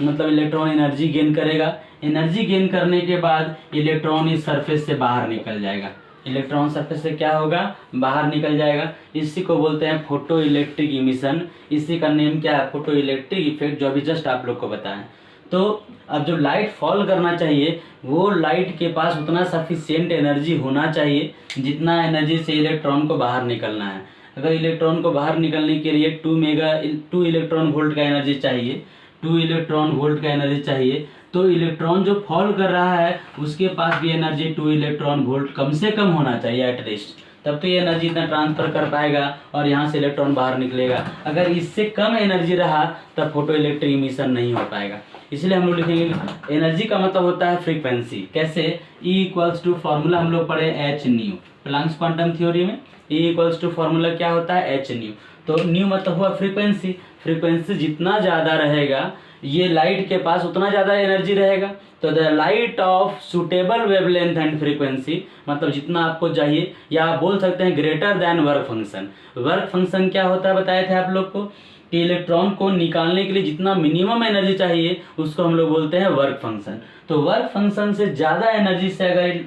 मतलब इलेक्ट्रॉन एनर्जी गेन करेगा, एनर्जी गेन करने के बाद इलेक्ट्रॉन इस सरफेस से बाहर निकल जाएगा, इलेक्ट्रॉन सरफेस से क्या होगा, बाहर निकल जाएगा। इसी को बोलते हैं फोटो इलेक्ट्रिक इमिशन, इसी का नेम क्या है, फोटो इलेक्ट्रिक इफेक्ट, जो अभी जस्ट आप लोग को बताएं। तो अब जो लाइट फॉल करना चाहिए, वो लाइट के पास उतना सफिशिएंट एनर्जी होना चाहिए जितना एनर्जी से इलेक्ट्रॉन को बाहर निकलना है। अगर इलेक्ट्रॉन को बाहर निकलने के लिए 2 इलेक्ट्रॉन वोल्ट का एनर्जी चाहिए, 2 इलेक्ट्रॉन वोल्ट का एनर्जी चाहिए, तो इलेक्ट्रॉन जो फॉल कर रहा है उसके पास भी एनर्जी 2 इलेक्ट्रॉन वोल्ट कम से कम होना चाहिए एटलीस्ट, तब तो ये एनर्जी इतना ट्रांसफर कर पाएगा और यहाँ से इलेक्ट्रॉन बाहर निकलेगा। अगर इससे कम एनर्जी रहा तब फोटो इलेक्ट्रिक इमिशन नहीं हो पाएगा। इसलिए हम लोग लिखेंगे एनर्जी का मतलब होता है फ्रीक्वेंसी। कैसे, E = फॉर्मूला हम लोग पढ़े h nu, Planck's quantum theory में E = फॉर्मूला क्या होता है, एच न्यू। तो न्यू मतलब हुआ फ्रीक्वेंसी, फ्रीक्वेंसी जितना ज़्यादा रहेगा ये लाइट के पास उतना ज़्यादा एनर्जी रहेगा। तो the light of suitable wavelength and frequency, मतलब जितना आपको चाहिए, या आप बोल सकते हैं greater than work function. Work function क्या होता है बताए थे आप लोग को, कि इलेक्ट्रॉन को निकालने के लिए जितना मिनिमम एनर्जी चाहिए उसको हम लोग बोलते हैं वर्क फंक्शन। तो वर्क फंक्शन से ज़्यादा एनर्जी से अगर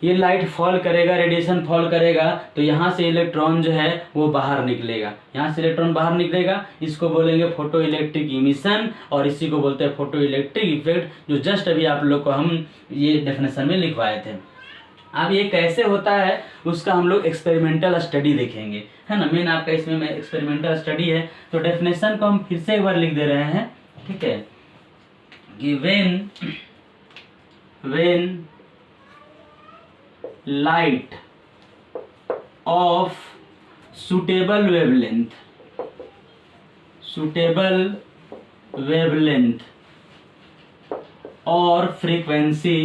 ये लाइट फॉल करेगा, रेडिएशन फॉल करेगा, तो यहाँ से इलेक्ट्रॉन जो है वो बाहर निकलेगा, यहाँ से इलेक्ट्रॉन बाहर निकलेगा, इसको बोलेंगे फोटो इलेक्ट्रिक इमिशन, और इसी को बोलते हैं फोटो इलेक्ट्रिक इफेक्ट, जो जस्ट अभी आप लोग को हम ये डेफिनेशन में लिखवाए थे। अब ये कैसे होता है उसका हम लोग एक्सपेरिमेंटल स्टडी देखेंगे, है ना। मेन आपका इसमें एक्सपेरिमेंटल स्टडी है, तो डेफिनेशन को हम फिर से एक बार लिख दे रहे हैं, ठीक है, कि when light of suitable wavelength और frequency,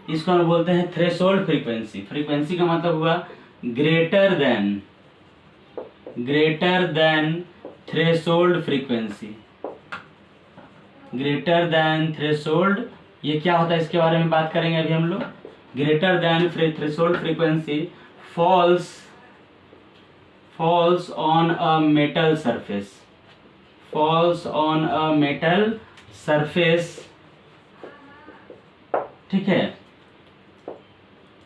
इसको हम बोलते हैं थ्रेशोल्ड फ्रीक्वेंसी। फ्रीक्वेंसी का मतलब हुआ greater than threshold frequency, greater than threshold, ये क्या होता है इसके बारे में बात करेंगे अभी हम लोग। Greater than threshold frequency falls on a metal surface, ठीक है।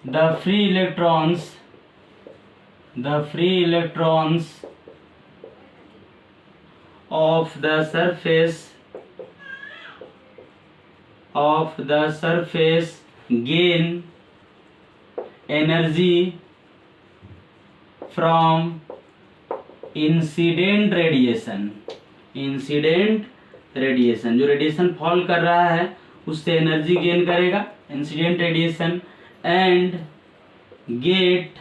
The free electrons of the surface gain energy from incident radiation, जो रेडिएशन फॉल कर रहा है उससे एनर्जी गेन करेगा, incident radiation, and get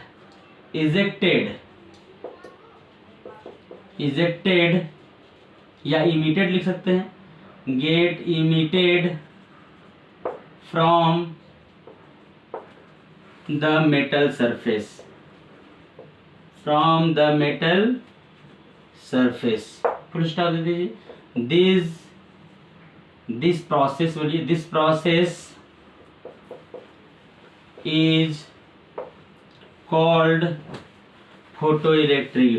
ejected या इमिटेड लिख सकते हैं, get emitted from the metal surface, full stop दे दीजिए। This process is called photo electric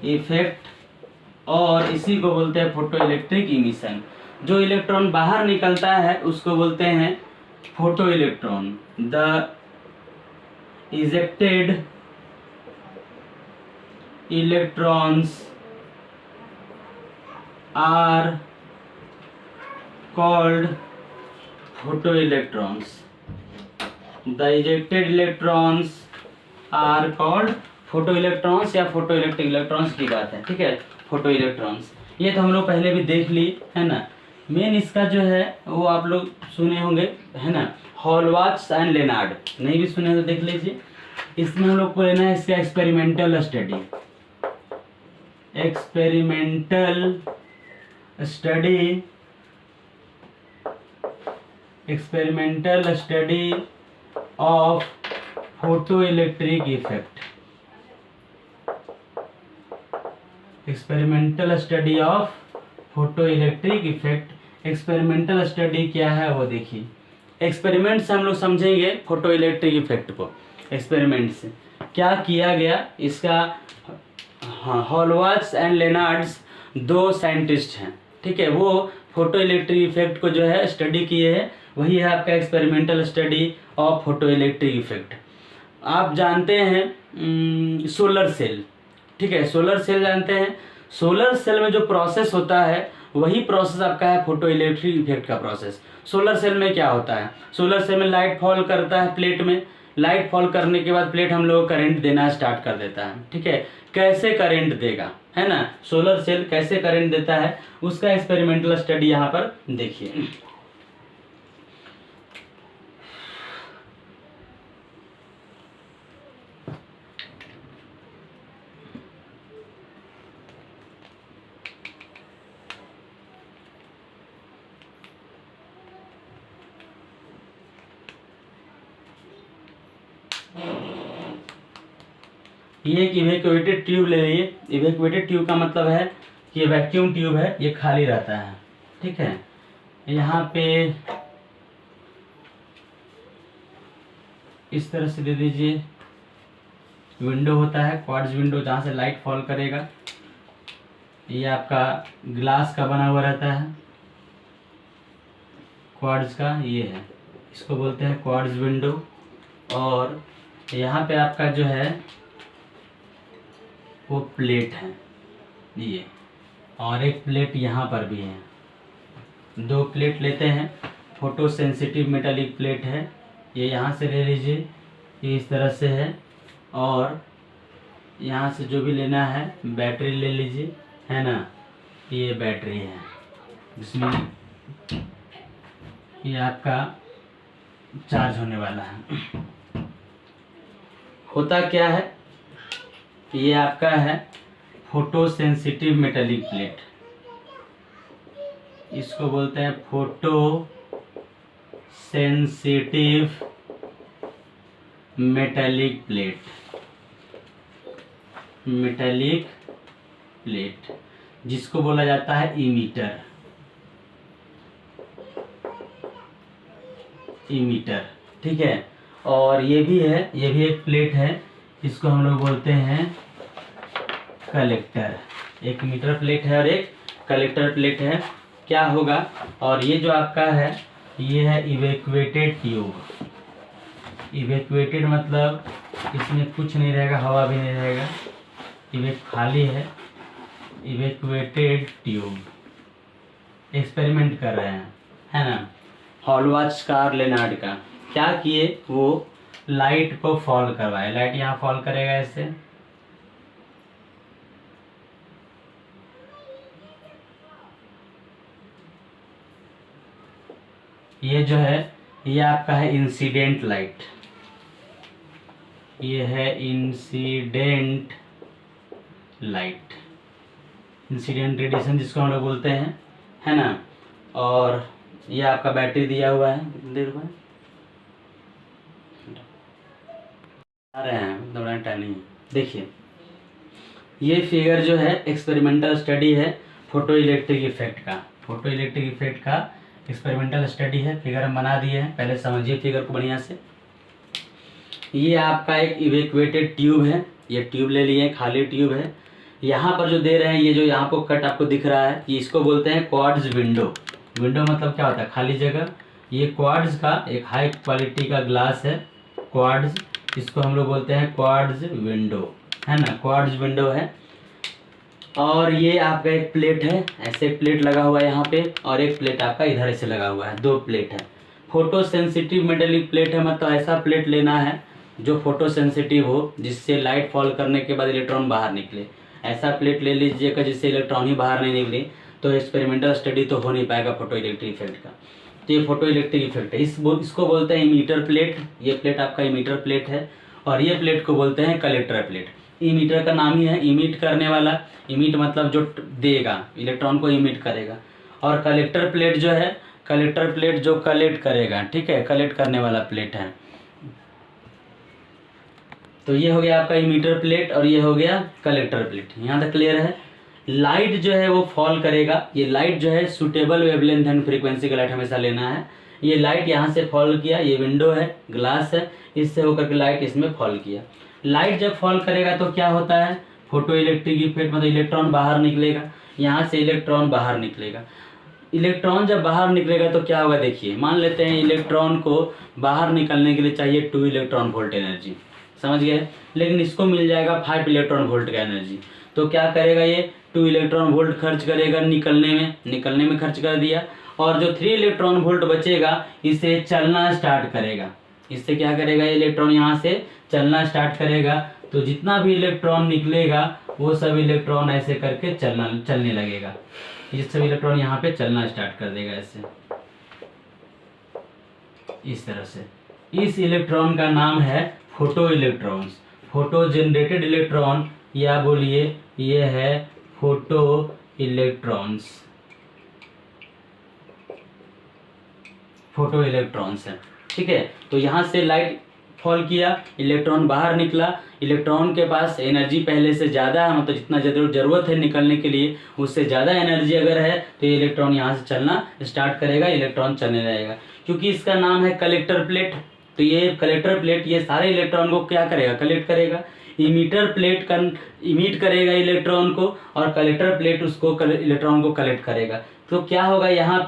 effect, और इसी को बोलते हैं फोटो इलेक्ट्रिक इमिशन। जो इलेक्ट्रॉन बाहर निकलता है उसको बोलते हैं photo electron. The ejected electrons are called photo electrons. The ejected electrons are called photo electrons, या फोटो इलेक्ट्रिक इलेक्ट्रॉन्स की बात है, ठीक है, फोटो इलेक्ट्रॉन्स। ये तो हम लोग पहले भी देख ली, है ना। मेन इसका जो है वो आप लोग सुने होंगे, है ना, हॉलवाच एंड लेनार्ड। नहीं भी सुने तो देख लीजिए। इसमें हम लोग को लेना है इसका experimental study, experimental study of photoelectric effect. Experimental study of photoelectric effect. Experimental study क्या है वो देखिए। एक्सपेरिमेंट से हम लोग समझेंगे फोटो इलेक्ट्रिक इफेक्ट को। एक्सपेरिमेंट से क्या किया गया इसका, हॉलवाच एंड लेनार्ड्स दो साइंटिस्ट हैं, ठीक है, वो फोटो इलेक्ट्रिक इफेक्ट को जो है स्टडी किए हैं, वही है आपका experimental study of photo electric effect. आप जानते हैं सोलर सेल, ठीक है, सोलर सेल जानते हैं। सोलर सेल में जो प्रोसेस होता है वही प्रोसेस आपका है फोटो इलेक्ट्रिक इफेक्ट का प्रोसेस। सोलर सेल में क्या होता है, सोलर सेल में लाइट फॉल करता है प्लेट में, लाइट फॉल करने के बाद प्लेट हम लोग को करंट देना स्टार्ट कर देता है, ठीक है। कैसे करंट देगा, है ना, सोलर सेल कैसे करंट देता है उसका एक्सपेरिमेंटल स्टडी यहाँ पर देखिए। ये एक इवैक्यूएटेड ट्यूब ले लीजिए। इवैक्यूएटेड ट्यूब का मतलब है कि ये वैक्यूम ट्यूब है, ये खाली रहता है, ठीक है। यहाँ पे इस तरह से दे दीजिए, विंडो होता है, क्वार्ट्ज विंडो, जहाँ से लाइट फॉल करेगा। ये आपका ग्लास का बना हुआ रहता है, क्वार्ट्ज का ये है, इसको बोलते हैं क्वार्ट्ज विंडो। और यहाँ पे आपका जो है वो प्लेट है ये, और एक प्लेट यहाँ पर भी है, दो प्लेट लेते हैं। फोटो सेंसिटिव मेटालिक प्लेट है, ये यहाँ से ले लीजिए, ये इस तरह से है। और यहाँ से जो भी लेना है बैटरी ले लीजिए, है ना, ये बैटरी है जिसमें ये आपका चार्ज होने वाला है। होता क्या है, ये आपका है फोटो सेंसिटिव मेटालिक प्लेट, इसको बोलते हैं photo sensitive metallic plate. Metallic plate जिसको बोला जाता है इमीटर। इमीटर, ठीक है। और ये भी है, ये भी एक प्लेट है, इसको हम लोग बोलते हैं कलेक्टर। एक मीटर प्लेट है और एक कलेक्टर प्लेट है। क्या होगा, और ये जो आपका है ये है इवैक्यूएटेड ट्यूब। इवैक्यूएटेड मतलब इसमें कुछ नहीं रहेगा, हवा भी नहीं रहेगा, खाली है। इवैक्यूएटेड ट्यूब एक्सपेरिमेंट कर रहे हैं, है ना, हॉलवाच का और लेनार्ड का। क्या किए, वो लाइट को फॉल करवाए, लाइट यहाँ फॉल करेगा ऐसे, ये जो है ये आपका है इंसिडेंट लाइट, ये है इंसिडेंट लाइट, इंसिडेंट रेडिएशन जिसको हम लोग बोलते हैं, है ना। और ये आपका बैटरी दिया हुआ है, कितनी देर हुआ है, आ रहे हैं, दौड़ाने टाइम नहीं। देखिए ये फिगर जो है एक्सपेरिमेंटल स्टडी है फोटो इलेक्ट्रिक इफेक्ट का। फोटो इलेक्ट्रिक इफेक्ट का एक्सपेरिमेंटल स्टडी है, फिगर हम बना दिए हैं, पहले समझिए फिगर को बढ़िया से। ये आपका एक इवैक्यूएटेड ट्यूब है, ये ट्यूब ले लिए, खाली ट्यूब है। यहाँ पर जो दे रहे हैं, ये जो यहाँ पर कट आपको दिख रहा है, ये इसको बोलते हैं क्वार्ट्ज विंडो। विंडो मतलब क्या होता है, खाली जगह। ये क्वार्ट्ज का एक हाई क्वालिटी का ग्लास है, क्वार्ट्ज, इसको हम लोग बोलते हैं क्वार्ट्ज विंडो, है ना, क्वार्ट्ज विंडो है। और ये आपका एक प्लेट है, ऐसे एक प्लेट लगा हुआ है यहाँ पे, और एक प्लेट आपका इधर से लगा हुआ है, दो प्लेट है। फोटो सेंसिटिव मेटालिक प्लेट है, मतलब ऐसा प्लेट लेना है जो फोटो सेंसिटिव हो, जिससे लाइट फॉल करने के बाद इलेक्ट्रॉन बाहर निकले। ऐसा प्लेट ले लीजिएगा जिससे इलेक्ट्रॉन ही बाहर नहीं निकले, तो एक्सपेरिमेंटल स्टडी तो हो नहीं पाएगा फोटो इलेक्ट्रिक इफेक्ट का। तो ये फोटो इलेक्ट्रिक इफेक्ट है, इसको बोलते हैं इमीटर प्लेट। ये प्लेट आपका इमीटर प्लेट है, और ये प्लेट को बोलते हैं कलेक्टर प्लेट। इमीटर का नाम ही है इमिट करने वाला। इमिट मतलब जो देगा, इलेक्ट्रॉन को इमिट करेगा। और कलेक्टर प्लेट जो है, कलेक्टर प्लेट जो कलेक्ट करेगा, ठीक है, कलेक्ट करने वाला प्लेट है। तो ये हो गया आपका इमीटर प्लेट और ये हो गया कलेक्टर प्लेट। यहाँ तक क्लियर है। लाइट जो है वो फॉल करेगा। ये लाइट जो है सुटेबल वेवलेंथ एंड फ्रीक्वेंसी का लाइट हमेशा लेना है। ये लाइट यहाँ से फॉल किया, ये विंडो है, ग्लास है, इससे होकर के लाइट इसमें फॉल किया। लाइट जब फॉल करेगा तो क्या होता है, फोटो इलेक्ट्रिक इफेक्ट, मतलब इलेक्ट्रॉन बाहर निकलेगा। यहाँ से इलेक्ट्रॉन बाहर निकलेगा। इलेक्ट्रॉन जब बाहर निकलेगा तो क्या होगा, देखिए मान लेते हैं इलेक्ट्रॉन को बाहर निकलने के लिए चाहिए 2 इलेक्ट्रॉन वोल्ट एनर्जी, समझ गए, लेकिन इसको मिल जाएगा 5 इलेक्ट्रॉन वोल्ट का एनर्जी। तो क्या करेगा, ये 2 इलेक्ट्रॉन वोल्ट खर्च करेगा निकलने में खर्च कर दिया। और जो 3 इलेक्ट्रॉन वोल्ट बचेगा इसे चलना स्टार्ट करेगा। इससे क्या करेगा, इलेक्ट्रॉन यहाँ से चलना स्टार्ट करेगा। तो जितना भी इलेक्ट्रॉन निकलेगा वो सब इलेक्ट्रॉन ऐसे करके चलने लगेगा। ये सब इलेक्ट्रॉन यहाँ पे चलना स्टार्ट कर देगा ऐसे, इस तरह से। इस इलेक्ट्रॉन का नाम है photo electrons, photo generated electron, या बोलिए ये है फोटो इलेक्ट्रॉन्स, फोटो इलेक्ट्रॉन्स है, ठीक है। तो यहाँ से लाइट फॉल किया, इलेक्ट्रॉन बाहर निकला, इलेक्ट्रॉन के पास एनर्जी पहले से ज़्यादा है, मतलब जितना ज़रूरत है निकलने के लिए उससे ज़्यादा एनर्जी अगर है तो ये इलेक्ट्रॉन यहाँ से चलना स्टार्ट करेगा, इलेक्ट्रॉन चलने लगेगा। क्योंकि इसका नाम है कलेक्टर प्लेट, तो ये कलेक्टर प्लेट ये सारे इलेक्ट्रॉन को क्या करेगा, कलेक्ट करेगा। इमीटर प्लेट इमिट करेगा इलेक्ट्रॉन को, और कलेक्टर प्लेट उसको इलेक्ट्रॉन को कलेक्ट करेगा। तो क्या होगा, यहाँ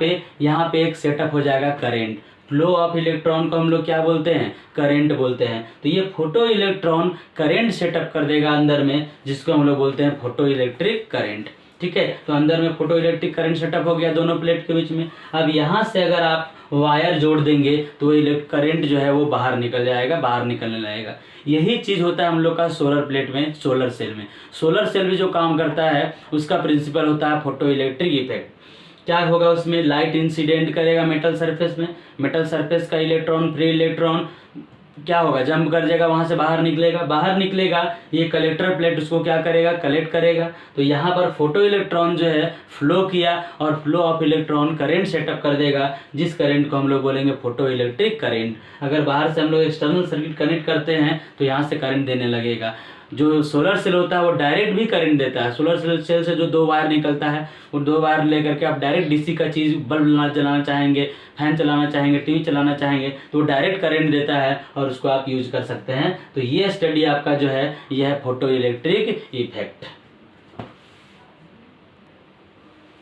पे एक सेटअप हो जाएगा करेंट। फ्लो ऑफ इलेक्ट्रॉन को हम लोग क्या बोलते हैं, करंट बोलते हैं। तो ये फोटो इलेक्ट्रॉन करंट सेटअप कर देगा अंदर में, जिसको हम लोग बोलते हैं फोटो इलेक्ट्रिक करंट, ठीक है। तो अंदर में फोटो इलेक्ट्रिक करंट सेटअप हो गया दोनों प्लेट के बीच में। अब यहाँ से अगर आप वायर जोड़ देंगे तो करंट जो है वो बाहर निकल जाएगा, बाहर निकलने लगेगा। यही चीज़ होता है हम लोग का सोलर प्लेट में, सोलर सेल में। सोलर सेल भी जो काम करता है उसका प्रिंसिपल होता है फोटो इलेक्ट्रिक इफेक्ट। क्या होगा, उसमें लाइट इंसिडेंट करेगा मेटल सरफेस में, मेटल सरफेस का इलेक्ट्रॉन, फ्री इलेक्ट्रॉन क्या होगा, जंप कर जाएगा, वहां से बाहर निकलेगा। ये कलेक्टर प्लेट उसको क्या करेगा, कलेक्ट करेगा। तो यहाँ पर फोटो इलेक्ट्रॉन जो है फ्लो किया और flow of electron current setup कर देगा, जिस करंट को हम लोग बोलेंगे फोटो इलेक्ट्रिक करंट। अगर बाहर से हम लोग एक्सटर्नल सर्किट कनेक्ट करते हैं तो यहाँ से करंट देने लगेगा। जो सोलर सेल होता है वो डायरेक्ट भी करंट देता है। सोलर सेल से जो 2 वायर निकलता है, वो 2 वायर लेकर के आप डायरेक्ट डीसी का चीज़, बल्ब जलाना चाहेंगे, फैन चलाना चाहेंगे, टीवी चलाना चाहेंगे, तो वो डायरेक्ट करंट देता है और उसको आप यूज कर सकते हैं। तो ये स्टडी आपका जो है यह है फोटो इलेक्ट्रिक इफेक्ट।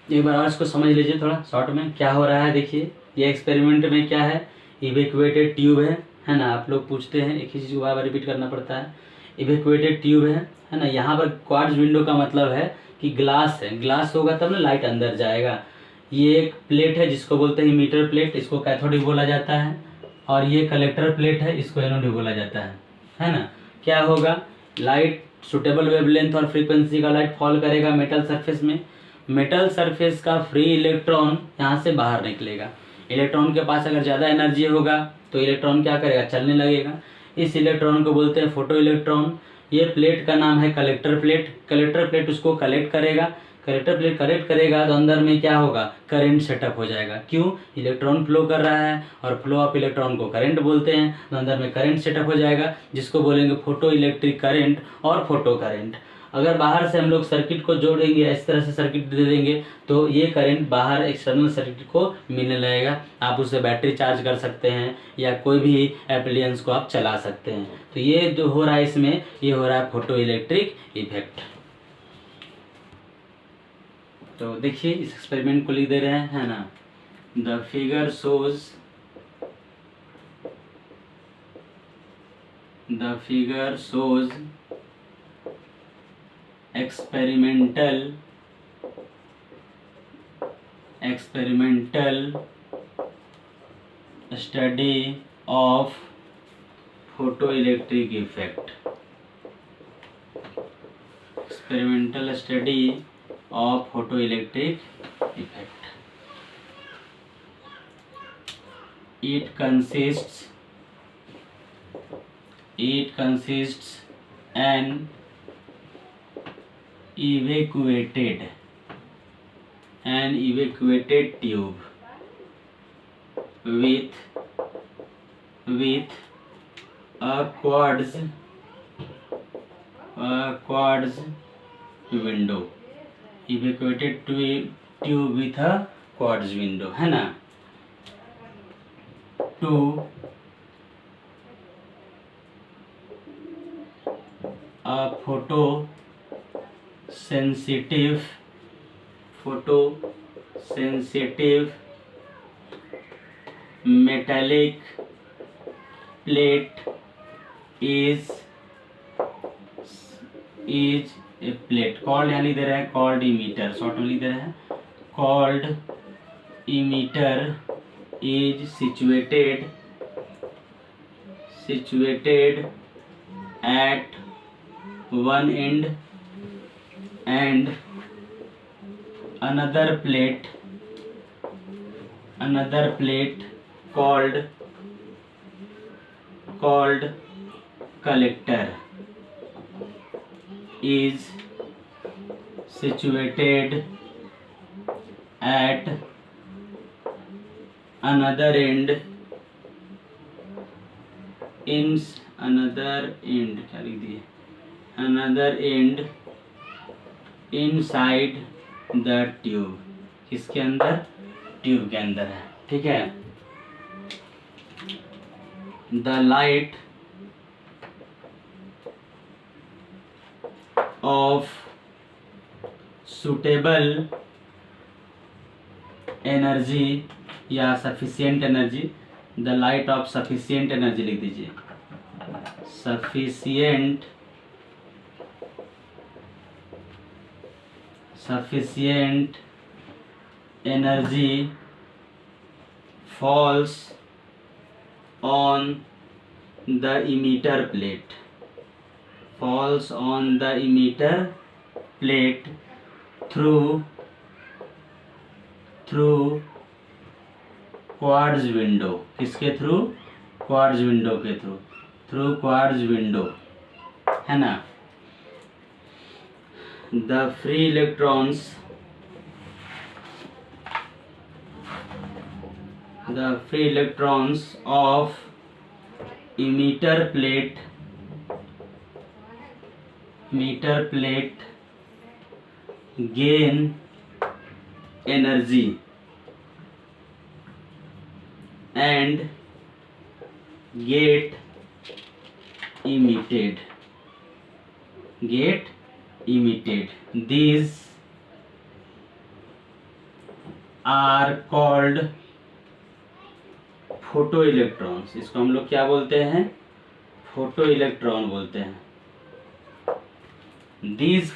एक बार और इसको समझ लीजिए थोड़ा शॉर्ट में क्या हो रहा है। देखिए ये एक्सपेरिमेंट में क्या है, इवेक्यूएटेड ट्यूब है ना। आप लोग पूछते हैं, एक ही चीज़ को बार बार रिपीट करना पड़ता है। इवेक्यूएटेड ट्यूब है ना। यहाँ पर क्वार्ट्ज विंडो का मतलब है कि ग्लास है, ग्लास होगा तब ना लाइट अंदर जाएगा। ये एक प्लेट है जिसको बोलते हैं मीटर प्लेट, इसको कैथोड बोला जाता है। और ये कलेक्टर प्लेट है, इसको एनोड बोला जाता है ना। क्या होगा, लाइट सुटेबल वेवलेंथ और फ्रीक्वेंसी का लाइट फॉल करेगा मेटल सरफेस में। मेटल सरफेस का फ्री इलेक्ट्रॉन यहाँ से बाहर निकलेगा। इलेक्ट्रॉन के पास अगर ज़्यादा एनर्जी होगा तो इलेक्ट्रॉन क्या करेगा, चलने लगेगा। इस इलेक्ट्रॉन को बोलते हैं फोटो इलेक्ट्रॉन। ये प्लेट का नाम है कलेक्टर प्लेट। कलेक्टर प्लेट उसको कलेक्ट करेगा। कलेक्टर प्लेट कलेक्ट करेगा तो अंदर में क्या होगा, करंट सेटअप हो जाएगा। क्यों, इलेक्ट्रॉन फ्लो कर रहा है और फ्लो ऑफ इलेक्ट्रॉन को करंट बोलते हैं। तो अंदर में करंट सेटअप हो जाएगा, जिसको बोलेंगे फोटो इलेक्ट्रिक करंट और फोटो करंट। अगर बाहर से हम लोग सर्किट को जोड़ेंगे, इस तरह से सर्किट दे देंगे, तो ये करंट बाहर एक्सटर्नल सर्किट को मिलने लगेगा। आप उससे बैटरी चार्ज कर सकते हैं या कोई भी एप्लियंस को आप चला सकते हैं। तो ये जो हो रहा है इसमें, ये हो रहा है फोटो इलेक्ट्रिक इफेक्ट। तो देखिए इस एक्सपेरिमेंट को लिख दे रहे हैं, है ना। The figure shows experimental study of photoelectric effect. Experimental study of photoelectric effect. It consists an evacuated an evacuated tube with a quartz window, evacuated tube with a quartz window, है ना, to a photosensitive metallic plate is a plate called, यहाँ लिख दे रहा है called emitter, शॉर्ट में लिख दे रहा है called emitter is situated at one end and another plate called collector is situated at another end inside the tube, किसके अंदर, ट्यूब के अंदर है, ठीक है। The light of suitable energy या sufficient energy, the light of sufficient energy लिख दीजिए, sufficient energy falls on the emitter plate through quartz window, किसके थ्रू, quartz window के थ्रू quartz window, है ना। The free electrons of emitter plate gain energy and get emitted. These are called photo electrons, इसको हम लोग क्या बोलते हैं, फोटो इलेक्ट्रॉन बोलते हैं। These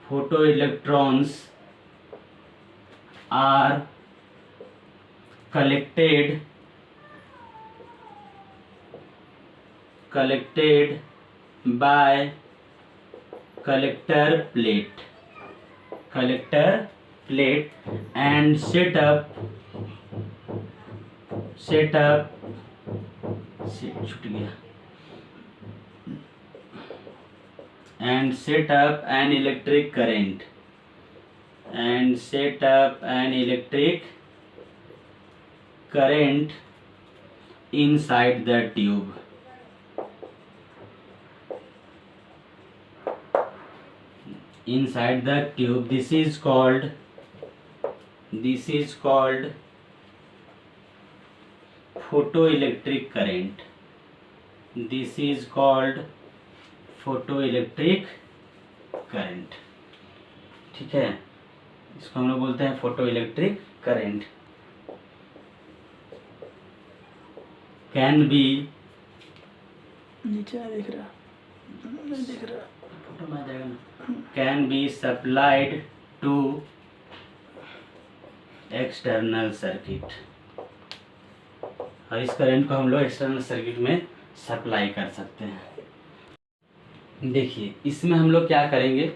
photoelectrons are collected by collector plate and set up an electric current inside the tube. This is called photoelectric current. ठीक है, इसको हम लोग बोलते हैं photo electric current. Can be, नीचे दिख रहा, नहीं दिख रहा, फोटो में आ जाएगा ना। Can be supplied to external circuit, और इस करंट को हम लोग एक्सटर्नल सर्किट में सप्लाई कर सकते हैं। देखिए इसमें हम लोग क्या करेंगे,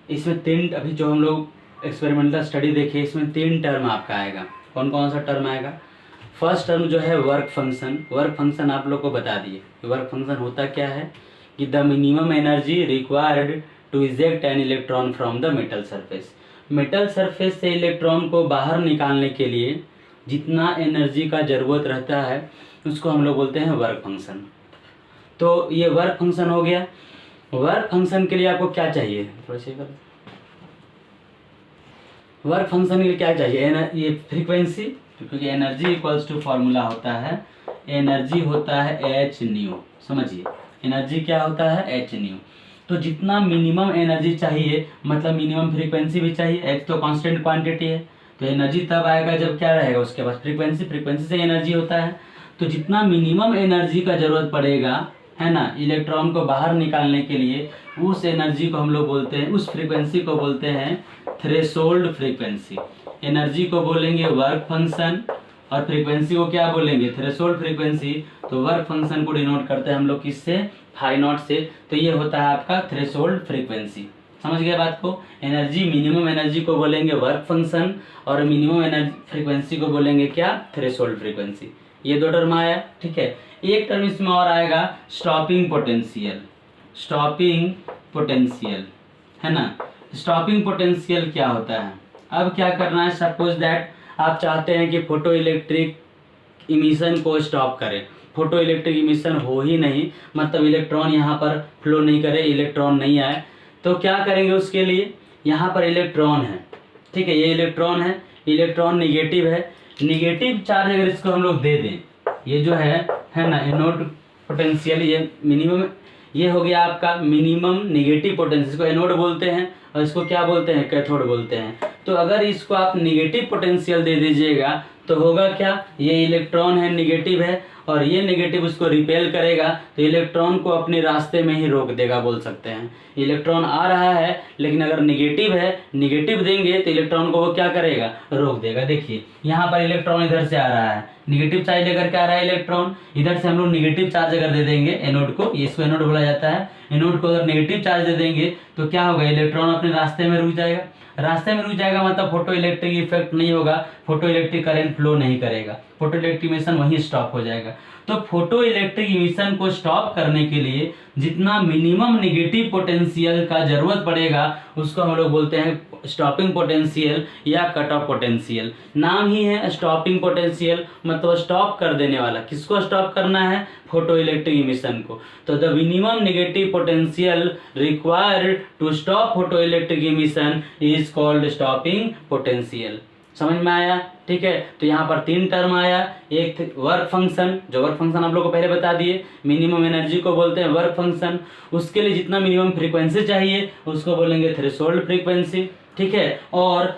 इसमें तीन, अभी जो हम लोग एक्सपेरिमेंटल स्टडी देखे, इसमें 3 टर्म आपका आएगा। कौन कौन सा टर्म आएगा? फर्स्ट टर्म जो है वर्क फंक्शन आप लोग को बता दिए। वर्क फंक्शन होता क्या है कि the minimum energy required to eject an electron from the metal surface. Metal surface से इलेक्ट्रॉन को बाहर निकालने के लिए जितना एनर्जी का ज़रूरत रहता है उसको हम लोग बोलते हैं वर्क फंक्शन। तो ये वर्क फंक्शन हो गया। वर्क फंक्शन के लिए आपको क्या चाहिए, थोड़ा सा कर, वर्क फंक्शन के लिए क्या चाहिए, ये फ्रीक्वेंसी, क्योंकि एनर्जी इक्वल्स टू फॉर्मूला होता है, एनर्जी होता है एच न्यू। समझिए एनर्जी क्या होता है, एच न्यू। तो जितना मिनिमम एनर्जी चाहिए मतलब मिनिमम फ्रीक्वेंसी भी चाहिए। एच तो कांस्टेंट क्वांटिटी है, तो एनर्जी तब आएगा जब क्या रहेगा उसके पास, फ्रीक्वेंसी, फ्रीक्वेंसी से एनर्जी होता है। तो जितना मिनिमम एनर्जी का जरूरत पड़ेगा, है ना, इलेक्ट्रॉन को बाहर निकालने के लिए, उस एनर्जी को हम लोग बोलते हैं, उस फ्रीक्वेंसी को बोलते हैं थ्रेशोल्ड फ्रीक्वेंसी। एनर्जी को बोलेंगे वर्क फंक्शन और फ्रीक्वेंसी को क्या बोलेंगे, थ्रेशोल्ड फ्रीक्वेंसी। तो वर्क फंक्शन को डिनोट करते हैं हम लोग किससे, फाई नॉट से। तो ये होता है आपका थ्रेशोल्ड फ्रीक्वेंसी। समझ गए बात को। एनर्जी, मिनिमम एनर्जी को बोलेंगे वर्क फंक्शन और मिनिमम एनर्जी फ्रीक्वेंसी को बोलेंगे क्या, थ्रेशोल्ड फ्रीक्वेंसी। ये दो टर्म आया, ठीक है। एक टर्म इसमें और आएगा स्टॉपिंग पोटेंशियल। स्टॉपिंग पोटेंशियल, है ना। स्टॉपिंग पोटेंशियल क्या होता है, अब क्या करना है, सपोज दैट आप चाहते हैं कि फोटो इलेक्ट्रिक इमिशन को स्टॉप करें। फोटो इलेक्ट्रिक इमिशन हो ही नहीं, मतलब इलेक्ट्रॉन यहाँ पर फ्लो नहीं करे, इलेक्ट्रॉन नहीं आए, तो क्या करेंगे उसके लिए, यहाँ पर इलेक्ट्रॉन है, ठीक है, ये इलेक्ट्रॉन है, इलेक्ट्रॉन निगेटिव है, निगेटिव चार्ज अगर इसको हम लोग दे दें, ये जो है ना एनोड पोटेंशियल, ये मिनिमम, ये हो गया आपका मिनिमम निगेटिव पोटेंशियल, इसको एनोड बोलते हैं और इसको क्या बोलते हैं, कैथोड बोलते हैं। तो अगर इसको आप निगेटिव पोटेंशियल दे दीजिएगा तो होगा क्या, ये इलेक्ट्रॉन है निगेटिव है और ये नेगेटिव उसको रिपेल करेगा, तो इलेक्ट्रॉन को अपने रास्ते में ही रोक देगा, बोल सकते हैं। इलेक्ट्रॉन आ रहा है लेकिन अगर निगेटिव है, निगेटिव देंगे तो इलेक्ट्रॉन को वो क्या करेगा, रोक देगा। देखिए यहाँ पर इलेक्ट्रॉन इधर से आ रहा है, निगेटिव चार्ज लेकर के आ रहा है इलेक्ट्रॉन, इधर से हम लोग निगेटिव चार्ज अगर दे देंगे एनोड को, इसको एनोड बोला जाता है, एनोड को अगर नेगेटिव चार्ज दे देंगे तो क्या होगा, इलेक्ट्रॉन अपने रास्ते में रुक जाएगा। रास्ते में रुक जाएगा मतलब फोटो इलेक्ट्रिक इफेक्ट नहीं होगा, फोटो इलेक्ट्रिक करंट फ्लो नहीं करेगा, फोटो इलेक्ट्रिक इमिशन वहीं स्टॉप हो जाएगा। तो फोटो इलेक्ट्रिक इमिशन को स्टॉप करने के लिए जितना मिनिमम नेगेटिव पोटेंशियल का जरूरत पड़ेगा उसको हम लोग बोलते हैं स्टॉपिंग पोटेंशियल या कट ऑफ पोटेंशियल। नाम ही है स्टॉपिंग पोटेंशियल, मतलब स्टॉप कर देने वाला। किसको स्टॉप करना है, फोटो इलेक्ट्रिक इमिशन को। तो the minimum negative potential required to stop photo electric emission is called stopping potential. समझ में आया, ठीक है। तो यहाँ पर तीन टर्म आया, एक वर्क फंक्शन, जो वर्क फंक्शन आप लोग को पहले बता दिए, मिनिमम एनर्जी को बोलते हैं वर्क फंक्शन, उसके लिए जितना मिनिमम फ्रीक्वेंसी चाहिए उसको बोलेंगे थ्रेशोल्ड फ्रीक्वेंसी, ठीक है। और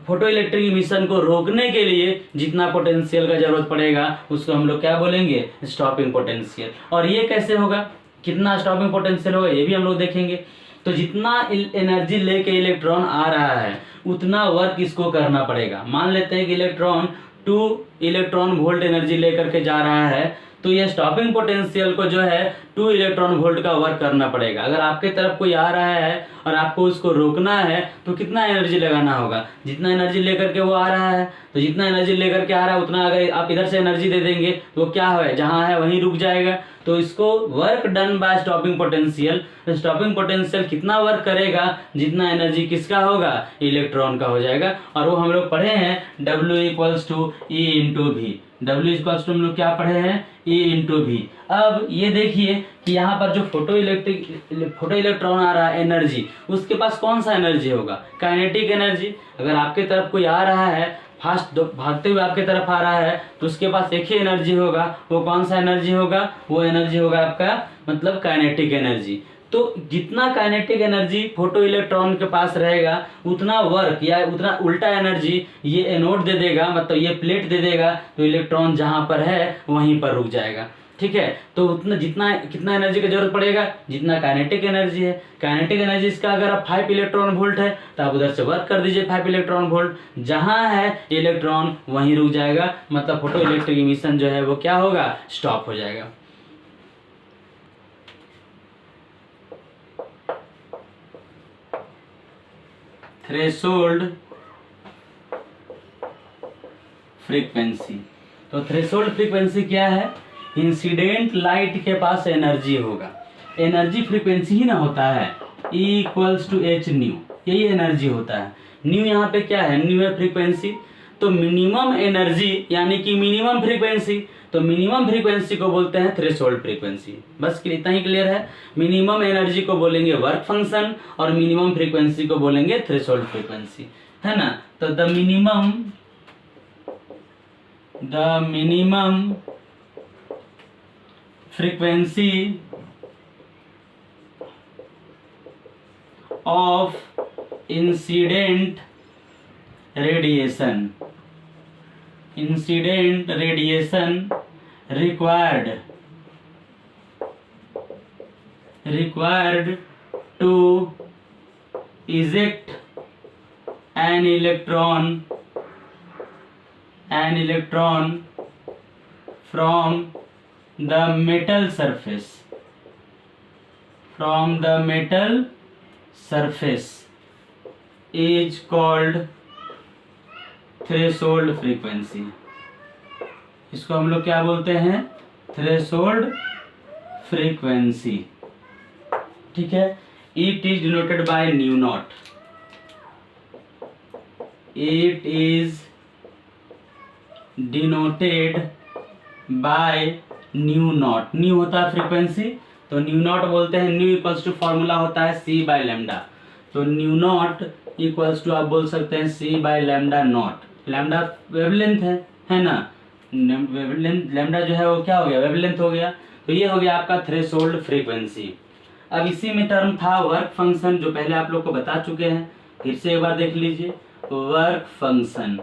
फोटो इलेक्ट्रिक इमिशन को रोकने के लिए जितना पोटेंशियल का जरूरत पड़ेगा उसको हम लोग क्या बोलेंगे, स्टॉपिंग पोटेंशियल। और ये कैसे होगा, कितना स्टॉपिंग पोटेंशियल होगा ये भी हम लोग देखेंगे। तो जितना एनर्जी लेके इलेक्ट्रॉन आ रहा है उतना वर्क इसको करना पड़ेगा। मान लेते हैं कि इलेक्ट्रॉन 2 इलेक्ट्रॉन वोल्ट एनर्जी लेकर के जा रहा है, तो ये स्टॉपिंग पोटेंशियल को जो है 2 इलेक्ट्रॉन वोल्ट का वर्क करना पड़ेगा। अगर आपके तरफ कोई आ रहा है और आपको उसको रोकना है तो कितना एनर्जी लगाना होगा, जितना एनर्जी लेकर के वो आ रहा है, तो जितना एनर्जी लेकर के आ रहा है उतना अगर आप इधर से एनर्जी दे देंगे तो क्या है, जहाँ है वहीं रुक जाएगा। तो इसको work done by stopping potential. Stopping potential कितना वर्क करेगा, जितना एनर्जी किसका होगा, इलेक्ट्रॉन का हो जाएगा। और वो हम लोग पढ़े हैं W equals to E into भी। W इक्वल्स टू हम लोग क्या पढ़े हैं, E इंटू भी। अब ये देखिए कि यहाँ पर जो फोटो इलेक्ट्रॉन आ रहा है एनर्जी, उसके पास कौन सा एनर्जी होगा, काइनेटिक एनर्जी। अगर आपके तरफ कोई आ रहा है फास्ट भागते हुए आपके तरफ आ रहा है तो उसके पास एक ही एनर्जी होगा, वो कौन सा एनर्जी होगा, वो एनर्जी होगा आपका मतलब काइनेटिक एनर्जी। तो जितना काइनेटिक एनर्जी फोटो इलेक्ट्रॉन के पास रहेगा उतना वर्क या उतना उल्टा एनर्जी ये एनोड दे देगा, मतलब ये प्लेट दे देगा, तो इलेक्ट्रॉन जहाँ पर है वहीं पर रुक जाएगा, ठीक है। तो उतना जितना कितना एनर्जी की जरूरत पड़ेगा, जितना काइनेटिक एनर्जी है। काइनेटिक एनर्जी इसका अगर आप 5 इलेक्ट्रॉन वोल्ट है तो आप उधर से वर्क कर दीजिए 5 इलेक्ट्रॉन वोल्ट, जहाँ है इलेक्ट्रॉन वहीं रुक जाएगा, मतलब फोटो इलेक्ट्रिक इमिशन जो है वो क्या होगा, स्टॉप हो जाएगा। Threshold frequency. तो थ्रेशोल्ड फ्रीक्वेंसी क्या है, इंसिडेंट लाइट के पास एनर्जी होगा। एनर्जी फ्रीक्वेंसी ही ना होता है, E equals to h nu, यही एनर्जी होता है। न्यू यहाँ पे क्या है, न्यू है फ्रीक्वेंसी, तो मिनिमम एनर्जी यानी कि मिनिमम फ्रीक्वेंसी, तो मिनिमम फ्रीक्वेंसी को बोलते हैं थ्रेशोल्ड फ्रीक्वेंसी। बस इतना ही क्लियर है, मिनिमम एनर्जी को बोलेंगे वर्क फंक्शन और मिनिमम फ्रीक्वेंसी को बोलेंगे थ्रेशोल्ड फ्रीक्वेंसी, है ना। तो the minimum frequency of incident radiation required to eject an electron from the metal surface is called threshold frequency. इसको हम लोग क्या बोलते हैं, थ्रेशोल्ड फ्रीक्वेंसी, ठीक है। It is denoted by new not, it is denoted by new not, new होता है फ्रीक्वेंसी तो न्यू नॉट बोलते हैं। न्यू इक्वल्स टू फॉर्मूला होता है सी बाय लैम्डा, तो न्यू नॉट इक्वल्स टू आप बोल सकते हैं C by lambda naught. Lambda wavelength है ना, वेवलेंथ लैम्डा जो है वो क्या हो गया, वेवलेंथ हो गया। तो ये हो गया आपका थ्रेशोल्ड फ्रीक्वेंसी। अब इसी में टर्म था वर्क फंक्शन, जो पहले आप लोग को बता चुके हैं, फिर से एक बार देख लीजिए। वर्क फंक्शन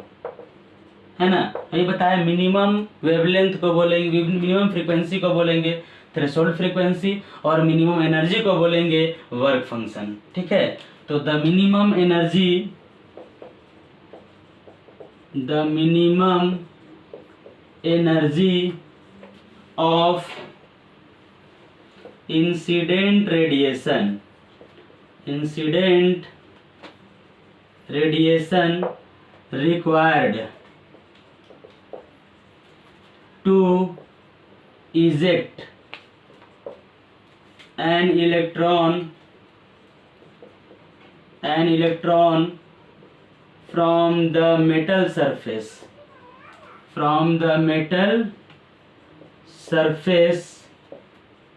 है ना, ये बताया मिनिमम वेवलेंथ को बोलेंगे, मिनिमम फ्रीक्वेंसी को बोलेंगे थ्रेशोल्ड फ्रीक्वेंसी और मिनिमम एनर्जी को बोलेंगे वर्क फंक्शन, ठीक है। तो the minimum energy of incident radiation required to eject an electron from the metal surface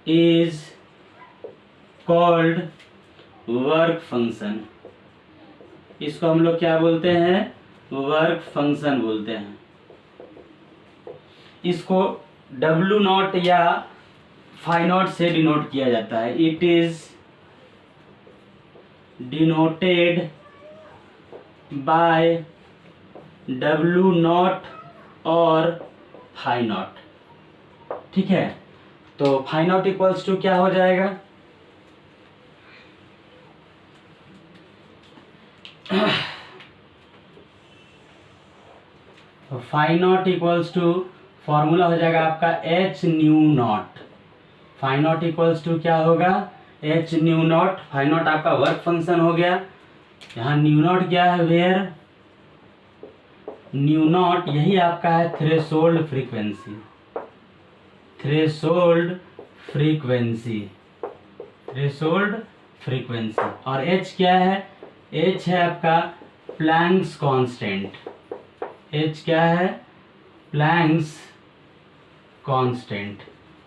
is called work function. इसको हम लोग क्या बोलते हैं, वर्क फंक्शन बोलते हैं। इसको W नॉट या फाई नॉट से डिनोट किया जाता है। It is denoted by W not और फाई नॉट, ठीक है। तो फाई नॉट इक्वल्स टू क्या हो जाएगा, phi not equals to formula हो जाएगा आपका h nu not. Phi not equals to क्या होगा, h nu not. Phi not आपका वर्क फंक्शन हो गया। यहाँ न्यू नॉट क्या है, वेयर न्यू नॉट यही आपका है थ्रेशोल्ड फ्रीक्वेंसी, और एच क्या है, एच है आपका प्लैंक्स कांस्टेंट। एच क्या है, प्लैंक्स कांस्टेंट।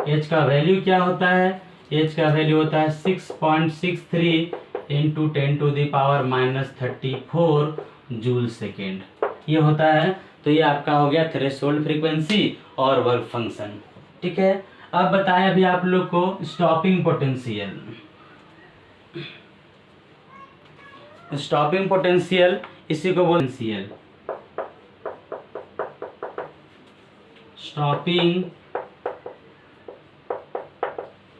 एच का वैल्यू क्या होता है, एच का वैल्यू होता है 6.63 इंटू 10⁻⁻34 जूल सेकेंड, ये होता है। तो ये आपका हो गया थ्रेशोल्ड फ्रीक्वेंसी और वर्क फंक्शन, ठीक है। अब बताएं अभी आप लोग को स्टॉपिंग पोटेंशियल। स्टॉपिंग पोटेंशियल इसी को बोलते स्टॉपिंग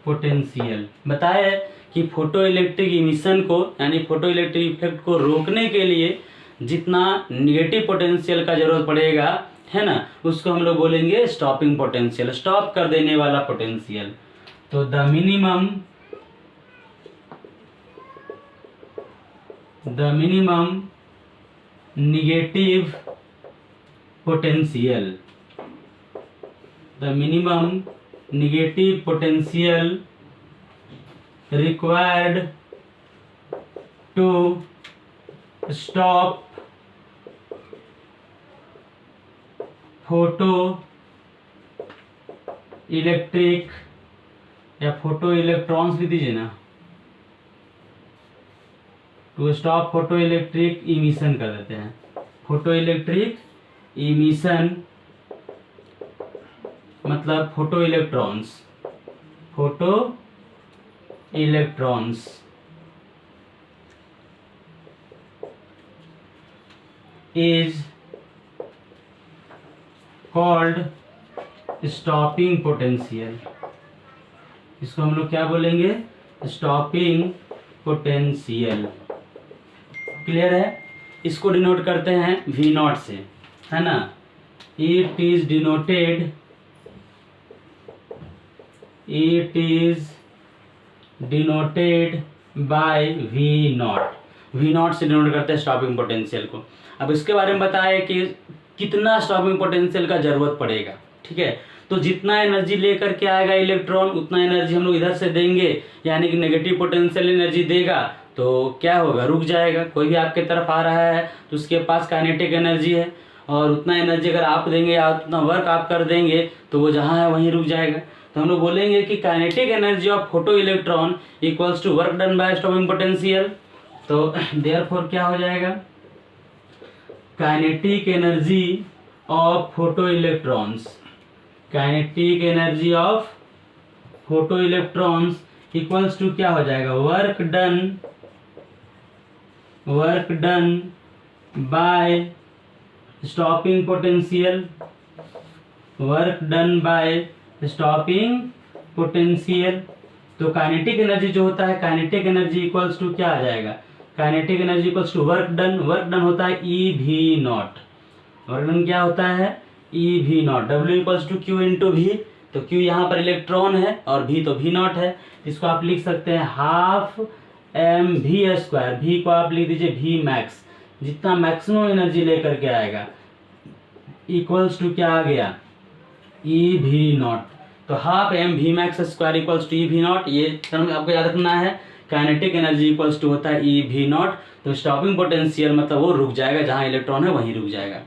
पोटेंशियल। बताए कि फोटो इलेक्ट्रिक इमिशन को यानी फोटो इलेक्ट्रिक इफेक्ट को रोकने के लिए जितना निगेटिव पोटेंशियल का जरूरत पड़ेगा, है ना, उसको हम लोग बोलेंगे स्टॉपिंग पोटेंशियल, स्टॉप कर देने वाला पोटेंशियल। तो the minimum negative potential, the minimum negative potential required to stop photo electric या फोटो इलेक्ट्रॉन्स भी दीजिए ना, to stop photo electric emission कर देते हैं, फोटो इलेक्ट्रिक इमिशन मतलब photo electrons, photo electrons is called stopping potential. इसको हम लोग क्या बोलेंगे, स्टॉपिंग पोटेंशियल। क्लियर है? इसको डिनोट करते हैं V नॉट से, है ना। It is denoted by V not. V not से डिनोट करते हैं स्टॉपिंग पोटेंशियल को। अब इसके बारे में बताया कि कितना स्टॉपिंग पोटेंशियल का जरूरत पड़ेगा, ठीक है। तो जितना एनर्जी लेकर के आएगा इलेक्ट्रॉन उतना एनर्जी हम लोग इधर से देंगे, यानी कि नेगेटिव पोटेंशियल एनर्जी देगा तो क्या होगा, रुक जाएगा। कोई भी आपके तरफ आ रहा है तो उसके पास काइनेटिक एनर्जी है, और उतना एनर्जी अगर आप देंगे या उतना वर्क आप कर देंगे तो वो जहाँ है वहीं रुक जाएगा। तो हम लोग बोलेंगे कि kinetic energy of photo electron equals to work done by stopping potential. तो देयरफॉर क्या हो जाएगा, kinetic energy of photo electrons, kinetic energy of photo electrons equals to क्या हो जाएगा, work done by stopping potential, work done by stopping potential. तो काइनेटिक एनर्जी जो होता है, काइनेटिक एनर्जी इक्वल्स टू क्या आ जाएगा, kinetic energy equals to work done. Work done होता है EV नॉट, वर्क डन क्या होता है EV not. W equals to Q into V, तो Q यहाँ पर इलेक्ट्रॉन है और V तो V नॉट है। इसको आप लिख सकते हैं हाफ mv²। V को आप लिख दीजिए V मैक्स, जितना मैक्सिमम एनर्जी लेकर के आएगा, इक्वल्स टू क्या आ गया EV नॉट। तो half mv max equals to EV naught. ये टर्म आपको याद रखना है, काइनेटिक एनर्जी इक्वल्स टू होता है EV नॉट। तो स्टॉपिंग पोटेंशियल मतलब वो रुक जाएगा, जहाँ इलेक्ट्रॉन है वहीं रुक जाएगा।